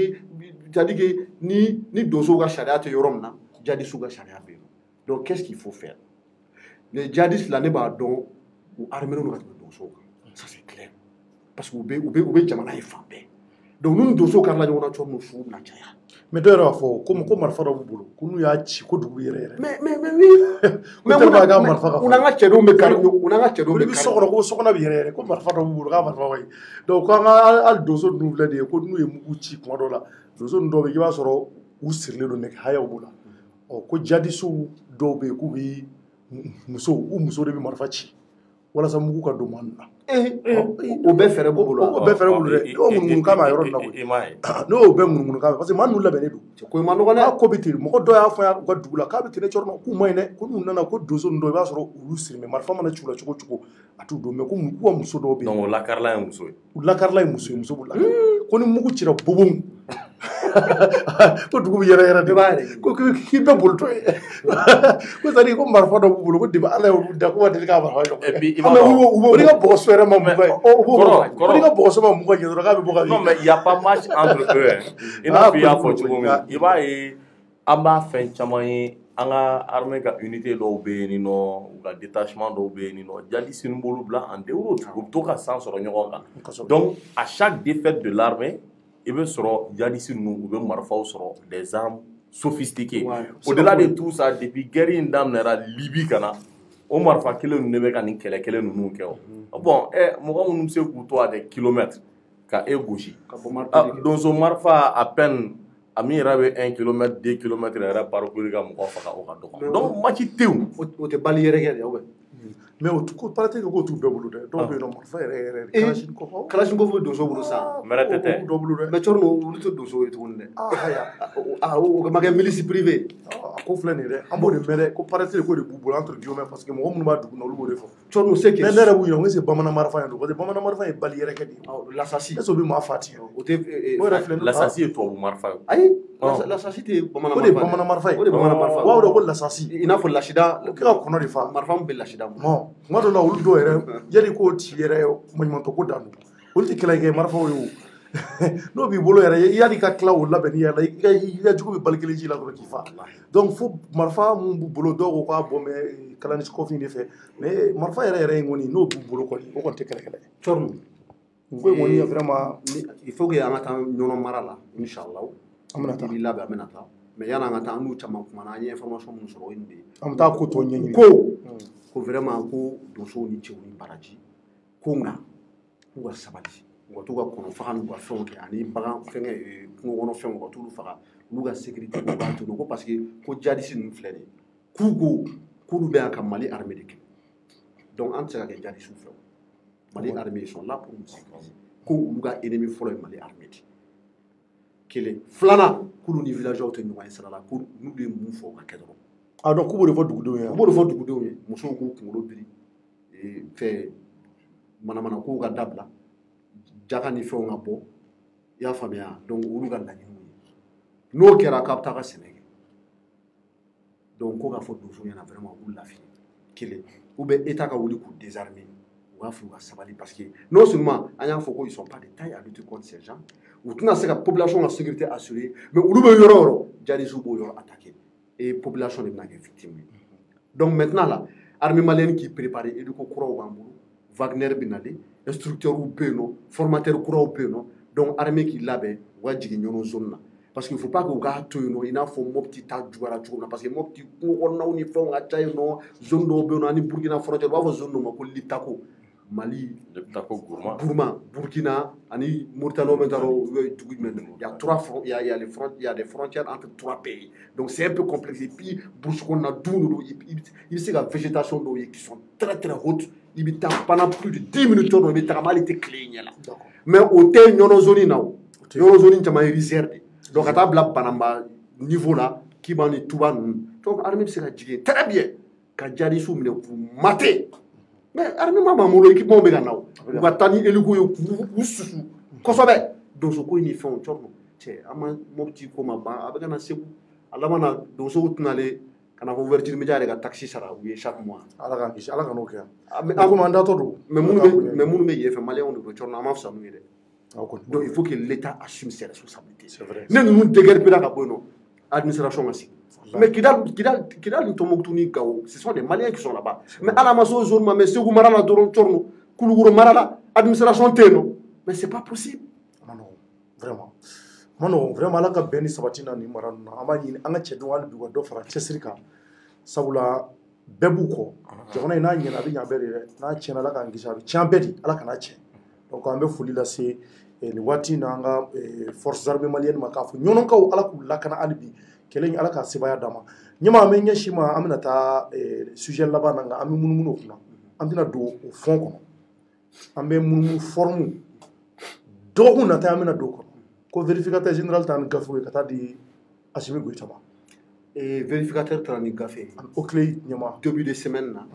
c'est-à-dire que ni Dozoga, Charia, te Yorona, il y a des sous de Charia. Donc, qu'est-ce qu'il faut faire? Les djihadistes, l'année donc, ou armés, nous avons ça c'est clair. Parce que vous avez Jamana et Fambé. Donc, nous, Dozo, car là, nous avons nous fous, nous mais d'ailleurs, il faut comme marfara bulu kunu ya ci ko dugu yere mais oui mais on a chedo me carino on a chedo me sokoro ko sokona bi yere ko marfara bulu ka marfa way donc quand al dozo nu vle de ko nu e mugu ci ko do la dozo ndo be ba soro u sirle do nek haya bula o ko jadi su do be ku bi muso de bi marfa ci wala sa mugu ka do man na o bɛɛ fɛrɛ b'o bolo o bɛɛ fɛrɛ b'o bolo dɛ o munumunu k'a ma yɔrɔ in na koyi n'o y'o bɛɛ munumunu k'a ma parce que maa ninnu labɛnnen don ko ma nɔgɔ dɛ ko bɛ ten mɔgɔ dɔ y'a fɔ u ka dugu la k'a bɛ ten ne cɔrɔ k'u ma ɲi dɛ ko n'u nana ko donso ninnu dɔ i b'a sɔrɔ olu sirimɛ marifa mana ci u la cogo o cogo a t'u don mɛ ko k'u ka muso dɔw bɛ yen donc o lakarila ye muso ye u lakarila ye muso ye muso b'u lakari ko ni mugu cira bobon ko dugu bɛ yɛrɛ yɛrɛ de b'a yɛrɛ ko k'i bɛɛ bolotɔ ye ko c'est à dire ko marifa dɔ b'u bolo ko depi ala y'olu da ko ma deli k'a marifa jɔ et puis i ka bɔgɔso yɛrɛ ma mugan ye ko n'i ka bɔgɔso ma mugan ye dɔrɔn k'a bɛ bɔ ka non mais il y a pas match entre eux i n'a fɔ i y'a fɔ cogo min i b'a ye an b'a fɛn caman ye an ka armée ka unité dɔw bɛ yen nɔ u ka détachement dɔw bɛ yen nɔ jadisi ninnu b'olu bila en déroute u bɛ to ka san sɔrɔ ɲɔgɔn kan donc à chaque défaite de l'armée i bɛ sɔrɔ jadisi ninnu u bɛ marifaw sɔrɔ des armes sophistiquées au-delà de tout ça depuis guerre in daminɛra Libye ka na o marifa kelen ninnu de bɛ ka nin kɛlɛ kelen ninnu kɛ o bon mɔgɔ minnu bɛ se k'u to à des kilomètres ka e gosi donso marifa à peine a min yɛrɛ bɛ 1 kilomètre 2 kilomètres yɛrɛ parcourir ka mɔgɔ faga o ka dɔgɔ donc match tɛ yen o tɛ bali yɛrɛ kɛ dɛ mais o ko parate ko t'u bɛɛ bolo dɛ dɔw bɛ yen nɔ marifa yɛrɛ Kalashnikov bɛ donso bolo sa mɛrɛ tɛ tɛ dɔw bolo dɛ mais cɔrɔ olu tɛ donso ye tuguni dɛ o ma kɛ milice privée a ko filɛ nin ye dɛ an b'o de mɛn dɛ ko parate ko de b'u bolo entre guillemets parce que mɔgɔ minnu b'a dugu la olu b'o de fɔ cɔrɔ se kɛ mais ne yɛrɛ b'u ɲininka ko est-ce que bamanan marifa ye don parce que bamanan marifa ye bali yɛrɛ kɛ de ye lasasi est-ce que o bɛ maa fa tigɛ o tɛ o yɛrɛ filɛ lasasi ye tubabu marifa ye ayi lasasi tɛ bamanan o de ye bamanan marifa ye o de ye bamanan marifa wa o de ko lasasi i n'a fɔ lasida o kɛ ka kɔnɔ de fa marifa min bɛ lasida bon tuma dɔw la olu dɔw yɛrɛ yali k'o ci yɛrɛ maɲumantɔ ko dan don olu tɛ kɛlɛ kɛ marifaw ye o n'o b'i bolo yɛrɛ yanni ka tila o labɛnni yɛrɛ la i ka jugu bɛ bali kelen ci la dɔrɔn k'i fa donc fo marifa mun b'u bolo dɔw ko k'a bɔ mɛ Kalashnikov de fɛ mais marifa yɛrɛ ye kɔni n'o b'u bolo kɔni o kɔni tɛ kɛlɛkɛlɛ ye cɔrɔ ko in kɔni vraiment il faut que an ka taa ɲɔnɔ mara la inshallah an bɛna taa i b'i labɛn an bɛna taa mais yanni an ka taa an n'u caman kumana an ye information minnu sɔrɔ o ye nin de ye an bɛ taa ko tɔ ɲɛɲini ko vraiment ko donsow ni cɛw ni baraji ko nka k'u ka sabali u ka t'u ka kɔnɔ faga n'u ka fɛnw kɛ ani bagan fɛngɛ kungo kɔnɔ fɛnw u ka t'olu faga olu ka sécurité u b'a to ko parce que ko jadisi ninnu filɛ nin ye k'u ko k'olu bɛ yan ka Mali armée de kɛlɛ donc an tɛ se ka kɛ jadisiw fɛ Mali armée ils sont là pour nous sécuriser ko olu ka ennemi fɔlɔ ye Mali armée de kelen filanan k'olu ni villageois tɛ ɲɔgɔn ye sira la ko n'u de ye mun fɔ o ka kɛ dɔrɔn a dɔn k'u b'o de fɔ dugudenw ye u b'o de fɔ dugudenw ye musow k'u kunkolo biri fɛ manamana kow ka dabila jaka ni fɛnw ka bɔ i y'a faamuya donc olu ka laɲiniw ye n'o kɛra k'a bɛ taa ka sɛnɛ kɛ donc ko k'a fɔ donsow ɲɛna vraiment u k'u lafiya kelen ou bien état ka wuli k'u désarmer u k'a fɔ u ka sabali parce que non seulement an y'a fɔ ko ils sont pas de taille à lutter contre ces gens u tɛna se ka population ka sécurité assurer mais olu bɛ yɔrɔ o yɔrɔ jadisiw b'o yɔrɔ attaquer et population de bɛna kɛ victime ye donc maintenant là armée malienne qui prépare éduco kuraw b'an bolo Wagner bɛ nalen instructeurs bɛ yen nɔ formateurs kuraw bɛ yen nɔ donc armée k'i labɛn u ka jigin ɲɔnɔ zone na parce que il faut pas que u k'a to yen nɔ i n'a fɔ Mopti ta juguyara cogo min na parce que Mopti kungo kɔnɔnaw ni fɛnw ka ca yen nɔ zone dɔw bɛ yen nɔ ani Burkina frontière u b'a fɔ zone dɔw ma ko Liptako Mali Liptako Gourma Burkina ani Mauritanie bɛ taa yɔrɔ dugu jumɛn il y a trois il y a des frontières entre trois pays donc c'est un peu complexe et puis brousse kɔnɔna duw de don i bɛ se ka végétation dɔw ye qui sont très très hautes i bɛ taa pendant plus de 10 minutes dɔrɔn i bɛ tagama hali tɛ tile ɲɛ la mais o tɛ ɲɔnɔ zone in na o ɲɔnɔ zone in caman ye réserve de donc ka taa bila Banamba niveau la Kiba ni Tuba ninnu donc armée bɛ se ka jigin très bien ka jadisiw minɛ k'u mater mais armée ma b'an bolo équipement bɛ ka na o u ka taa ni hélico ye k'u susu kosɛbɛ donso ko ni fɛnw cɔrɔ cɛ an ma Mopti ko ma ban a bɛ ka na Segu a laban na donsow tɛnalen ka na fɔ ouverture média yɛrɛ ka taxe sara u ye chaque mois ala k'an kisi ala ka n'o kɛ an komi an datɔ don mais minnu bɛ yen fɛ maliyɛnw de don cɔrɔ an ma fisa n'u ye dɛ donc il faut que l'État assume ses responsabilités ne ninnu déguerpira ka bɔ yen nɔ administration ka sigi mais Kidal ni Tombouctou ni Gao ce sont des Maliens qui sont là-bas mais ala ma s'o zone ma mais Segu mara la dɔrɔn cɔrɔ Kulukoro mara la administration tɛ yen nɔ mais c'est pas possible vraiment vraiment ala ka bɛn ni sabati na nin mara ninnu na an b'a ɲini an ka cɛdenw hali bi u ka dɔ fara cɛsiri kan sabula bɛɛ b'u kɔ jamana in n'a ɲɛna a bɛ ɲɛ bɛɛ de dɛ n'a tiɲɛna ala k'an kisi a bɛ tiɲɛ bɛɛ de ala kana tiɲɛ donc an bɛ foli lase nin waati in na an ka forces armées maliennes ma k'a fɔ ɲɔnɔnkaw ala k'u lakana hali bi kɛlɛ in ala k'a sebaya d'a ma ɲɛma an bɛ ɲɛsin ma an bɛna taa sujet laban na nka an bɛ munumunu o kunna an tɛna don o fɔn kɔnɔ an bɛ munumunu forme dɔgɔkun nata an bɛna don kɔnɔ ko vérificateur général ta ni gafe ye ka taa di Asimi Goïta ma vérificateur taara ni gafe ye o tile ɲɛma début de semaine na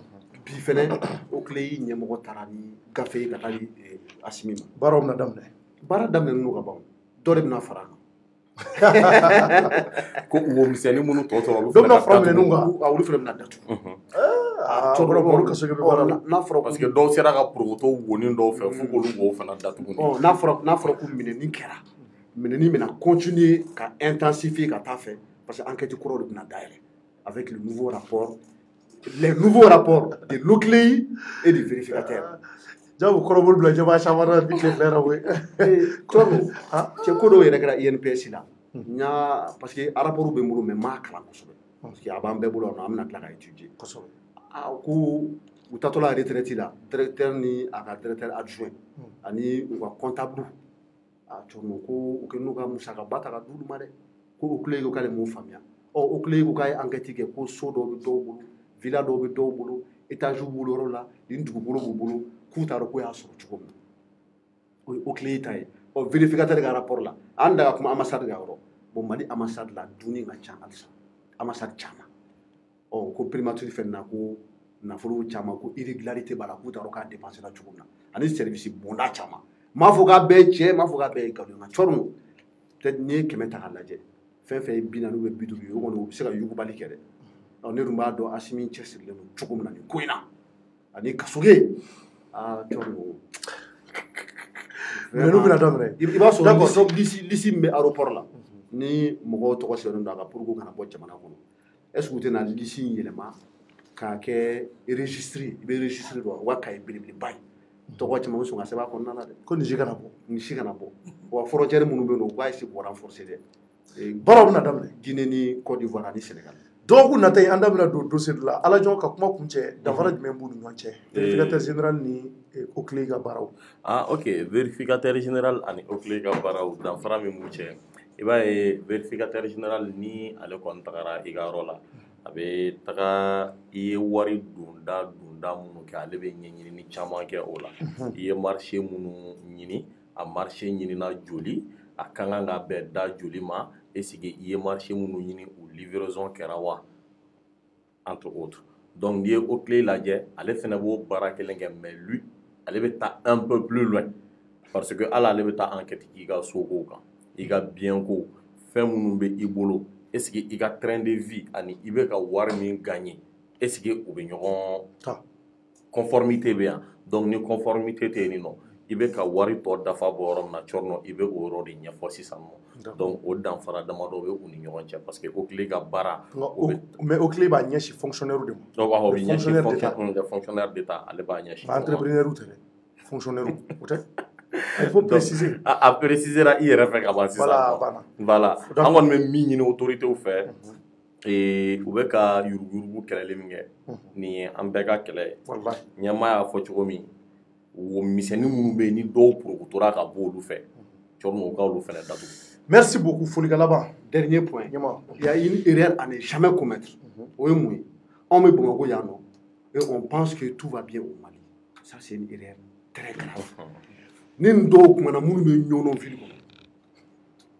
bi fɛnɛ o tile ɲɛmɔgɔ taara ni gafe ye ka taa di Asimi ma baaraw bɛna daminɛ baara daminɛ n'o ka ban dɔ de bɛna fara a kan ko wo misɛnnin minnu tɔ tora olu dɔ bɛna fara minɛ kan olu fɛnɛ bɛna datugu cɛkɔrɔba ka sɛgɛ bɛ baara la n'a fɔra parce que dɔw sera ka porokoto wonin dɔw fɛ fo k'olu wo fana datugu n'a fɔra ko minɛni kɛra minɛni bɛna continuer ka intensifier ka taa fɛ parce que enquête kɔrɔ de bɛna dayɛlɛ avec les nouveaux rapports de l'OCLEI et du vérificateur jabu kɔrɔbɔli bila jama caman bi tile filɛ koyi cɔrɔ cɛ ko dɔw yɛrɛ kɛra INPS la n y'a parce que rapport bɛ n bolo mais n m'a kalan kosɛbɛ parce que a b'an bɛɛ bolo an bɛna tila ka étudier kosɛbɛ ko u tatɔla retraite la directeur ni a ka directeur adjoint ani u ka comptable cɔrɔ ko u kɛ n'u ka musakaba ta ka d'u ma dɛ ko OCLEI ko k'ale m'o faamuya OCLEI ko k'a ye enquête kɛ ko so dɔw bɛ dɔw bolo villa dɔw bɛ dɔw bolo étage b'olu yɔrɔ la nin dugukolo b'u bolo k'u t'a dɔn k'o y'a sɔrɔ cogo min na o ye OCLEI ta ye vérificateur ka rapport la an daga kuma ambassade ka yɔrɔ bon Mali ambassade la dunni ka ca halisa ambassade caman ko primature fɛn na ko nafolo caman ko irrégularité b'a la k'u t'a dɔn k'a dépensé la cogo min na ani service bonda caman m'a fɔ k'a bɛɛ cɛ m'a fɔ k'a bɛɛ ye nkalon nka cɔrɔ peut-être n'i ye 100 ta k'a lajɛ fɛn fɛn ye 40 ou 50 ye o kɔni o bɛ se ka yugubali kɛ dɛ ne dun b'a dɔn Asimi cɛsirilen don cogo min na nin ko in na ani Kasoge cɔrɔ minɛnu bɛna daminɛ i b'a sɔrɔ lisi min bɛ aéroport la ni mɔgɔw tɔgɔ sɛbɛnnen don a kan pour que kana bɔ jamana kɔnɔ est ce que u tɛna lisi in yɛlɛma k'a kɛ registre i bɛ registre dɔn wa kaye belebeleba ye tɔgɔ caman bɛ sɔn ka sɛbɛn a kɔnɔna la dɛ ko nin si kana bɔ nin si kana bɔ wa frontière minnu bɛ yen nɔ u b'a essayer k'o renforcer dɛ baaraw bɛna daminɛ Guinée ni Côte d'Ivoire ani Sénégal dɔgɔkun nata yen an da bɛna don dossier dɔ la Ala jɔn ka kuma kun cɛ danfara jumɛn b'u ni ɲɔgɔn cɛ vérificateur général ni OCLEI ka baaraw ok vérificateur général ani OCLEI ka baaraw danfara min b'u cɛ i b'a ye vérificateur général ni ale kɔni tagara i ka yɔrɔ la a bɛ taga i ye wari donda minnu kɛ ale bɛ ɲɛɲinini caman kɛ o la i ye marché minnu ɲini a marché ɲinina joli a ka kan ka bɛn da joli ma est-ce que i ye marché minnu ɲini u livraison kɛra wa entre autres donc n'i ye OCLEI lajɛ ale fana b'o baara kelen kɛ mais lui ale bɛ taa un peu plus loin parce que hali ale bɛ taa enquête k'i ka so ko kan i ka bien ko fɛn minnu bɛ i bolo est-ce que i ka train de vie ani i bɛ ka wari min gagner est-ce que u bɛ ɲɔgɔn conformité bɛ yan donc ni conformité tɛ yen nɔ i bɛ ka wari tɔ dafa bɔ yɔrɔ min na cɔrɔ i bɛ o yɔrɔ de ɲɛfɔ sisan nɔ donc o danfara damadɔ bɛ u ni ɲɔgɔn cɛ parce que OCLEI ka baara mais OCLEI b'a ɲɛsin fonctionnaire de ma o bɛ ɲɛsin fonctionnaire d'État ale b'a ɲɛsin entrepreneur tɛ dɛ fonctionnaire o tɛ il faut préciser a préciser i yɛrɛ fɛ ka ban sisan voilà an kɔni bɛ min ɲini autorités fɛ u bɛ ka yuruguyurugu kɛlɛli min kɛ nin ye an bɛɛ ka kɛlɛ ye ɲɛmaa y'a fɔ cogo min wo misɛnnin minnu bɛ yen ni dɔw porokotora ka bɔ olu fɛ cɔrɔ u ka olu fana datugu merci beaucoup folikan laban dernier point il y a une erreur à ne jamais commettre o ye mun ye anw bɛ Bamakɔ yan nɔ et on pense que tout va bien au Mali ça c'est une erreur très grave ni nin dɔw kumana minnu bɛ Ɲɔnɔn-ville kɔnɔ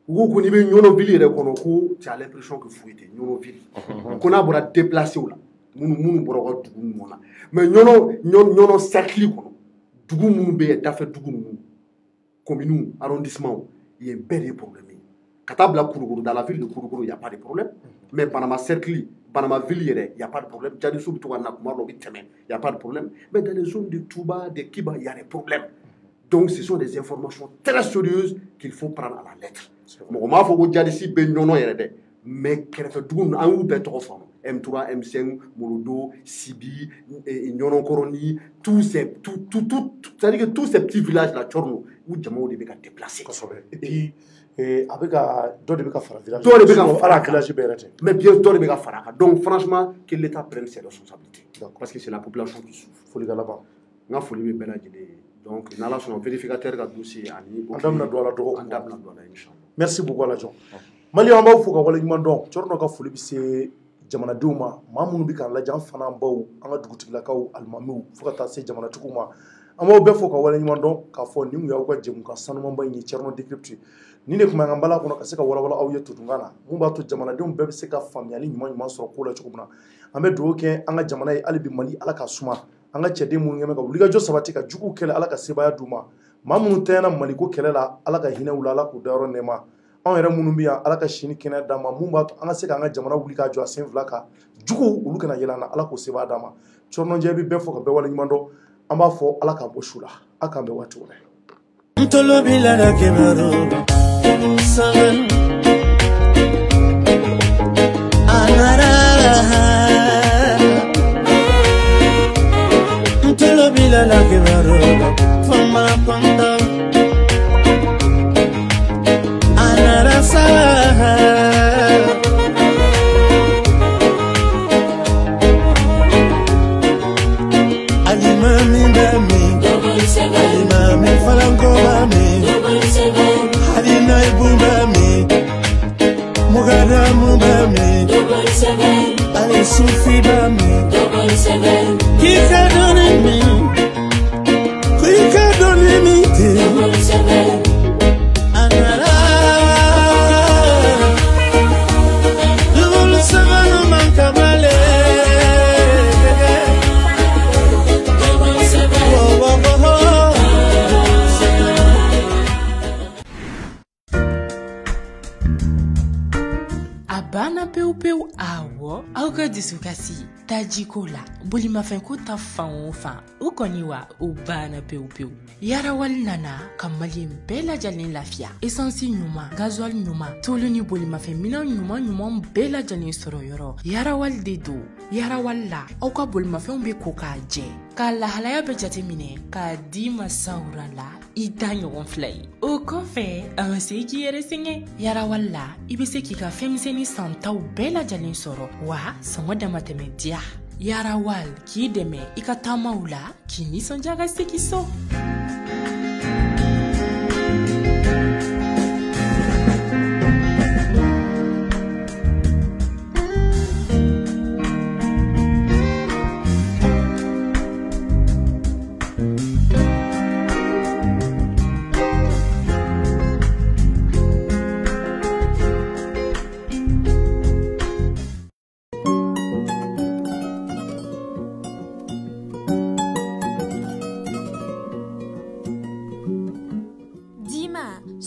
u ko ko n'i bɛ Ɲɔnɔn-ville yɛrɛ kɔnɔ ko tu as l'impression que foyi tɛ Ɲɔnɔn-ville ko n'a bɔra déplacé u la minnu bɔra u ka dugu ninnu na mais Ɲɔnɔn cercle kɔnɔ dugu minnu bɛ yen dafɛ dugu ninnu communes arrondissements yen bɛɛ de ye problème ye ka taa bila Kulukoro dans la ville de Kulukoro y a pas de problème mais Banama cercle Banama ville yɛrɛ y a pas de problème Jadisu bɛ to ka na kuma dɔ bɛ tɛmɛ y a pas de problème mais dans les zones de Touba de Kiba y a des problèmes donc ce sont des informations très sérieuses qu'il faut prendre à la lettre mɔgɔ m'a fɔ ko Jadisi bɛ Ɲɔnɔn yɛrɛ dɛ mais kɛrɛfɛ dugu ninnu an y'u bɛɛ tɔgɔ faamu M3 M5 Molodo Sibi Ɲɔnɔnkɔrɔni c'est-à-dire que tous ces petits villages là cɔrɔ u jamaw de bɛ ka déplacer et puis a bɛ ka dɔ de bɛ ka fara village dɔ de bɛ ka fara village bɛɛ yɛrɛ tɛ mais bien dɔ de bɛ ka fara a kan donc franchement que l'État prenne ses responsabilités parce que c'est la population qui souffre folikan laban n ka foli bɛ bɛɛ lajɛlen ye donc n'Ala sɔnna vérificateur ka dossier ani an da bɛna don a la dɔgɔkun an da bɛna don a la inchallah merci beaucoup Ala jɔn Maliyɛnw an b'aw fo ka waleɲuman dɔn cɔrɔ dɔ ka foli bɛ se jamanadenw ma maa minnu bɛ k'an lajɛ an fana baw an ka dugutigilakaw alimamiw fo ka taa se jamanatigiw ma an b'aw bɛɛ fo ka waleɲuman dɔn k'a fɔ nin y'aw ka jɛmukan sanumanba in ye Thierno Décrypte ni ne kuma an bala kɔnɔ ka se ka walawala aw ye tudunkan na mun b'a to jamanadenw bɛɛ bɛ se ka faamuyali ɲuman sɔrɔ ko la cogo min na an bɛ dugawu kɛ an ka jamana ye hali bi Mali Ala ka suma an ka cɛden minnu kɛmɛ ka wulikajɔ sabati ka juguw kɛlɛ Ala ka sebaya d'u ma maa minnu tɛɲɛna Maliko kɛlɛ la Ala ka hinɛ u la Ala k'u dayɔrɔ nɛɛma anw yɛrɛ minnu bɛ yan Ala ka sini kɛnɛ d'an ma mun b'a to an ka se k'an ka jamana wuli k'a jɔ a sen fila kan juguw olu kana yɛlɛ an na Ala k'o sebaya d'an ma Cɔrɔnɔjɛ bɛ bɛɛ fɔ ka bɛɛ waleɲuman dɔn an b'a fɔ Ala k'a bɔ su la a k'an bɛn waati wɛrɛ Sufi bami, qui qu'a donné mi, qui qu'a donné mi, anara, double seven manca balé, Abana peu peu awo auga disukasi tajikola bolimafenko ta fan o fan o koniwa o bana peu peu yarawal nana kamali bela jalin lafia essence nyuma gasoil nyuma toluni bolimafen mina nyuma bela jalin soro yoro yarawal dedo yarawal la auka bolimafen be ko ka je ka la halaya be jatemine ka di masaura la ita ɲɔgɔn fila ye o kɔfɛ an se k'i yɛrɛ sɛgɛn yarawal la i bɛ se k'i ka fɛnmisɛnnin santaw bɛɛ lajɛlen sɔrɔ wa sɔngɔ damatɛmɛ diya yarawal k'i dɛmɛ i ka taamaw la k'i nisɔndiya ka segin so.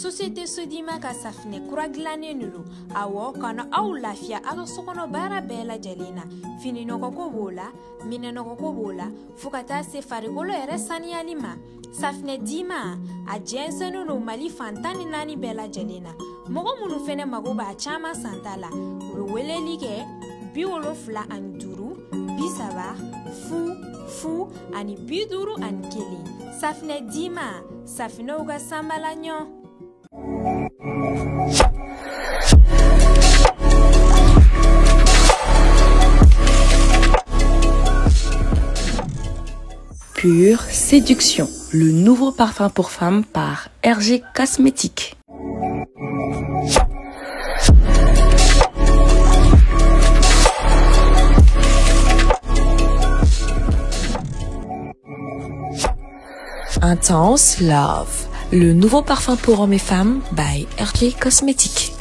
Société Sodima ka safine kura gilannen de don awɔ kana aw lafiya a ka sokɔnɔ baara bɛɛ lajɛlen na fini nɔgɔko b'o la minɛ nɔgɔko b'o la fo ka taa se farikolo yɛrɛ saniyali ma safinɛ dima a jɛnsɛnnen don Mali fan 14 bɛɛ lajɛlen na mɔgɔ minnu fɛnɛ mago b'a caman santa la u bɛ weleli kɛ 75 30 fu ani 51 safinɛ dima safinɛw ka sanbala ɲɔ. Pure Séduction, le nouveau parfum pour femmes par RG Cosmétiques. Intense Love, le nouveau parfum pour hommes et femmes by RG Cosmétiques.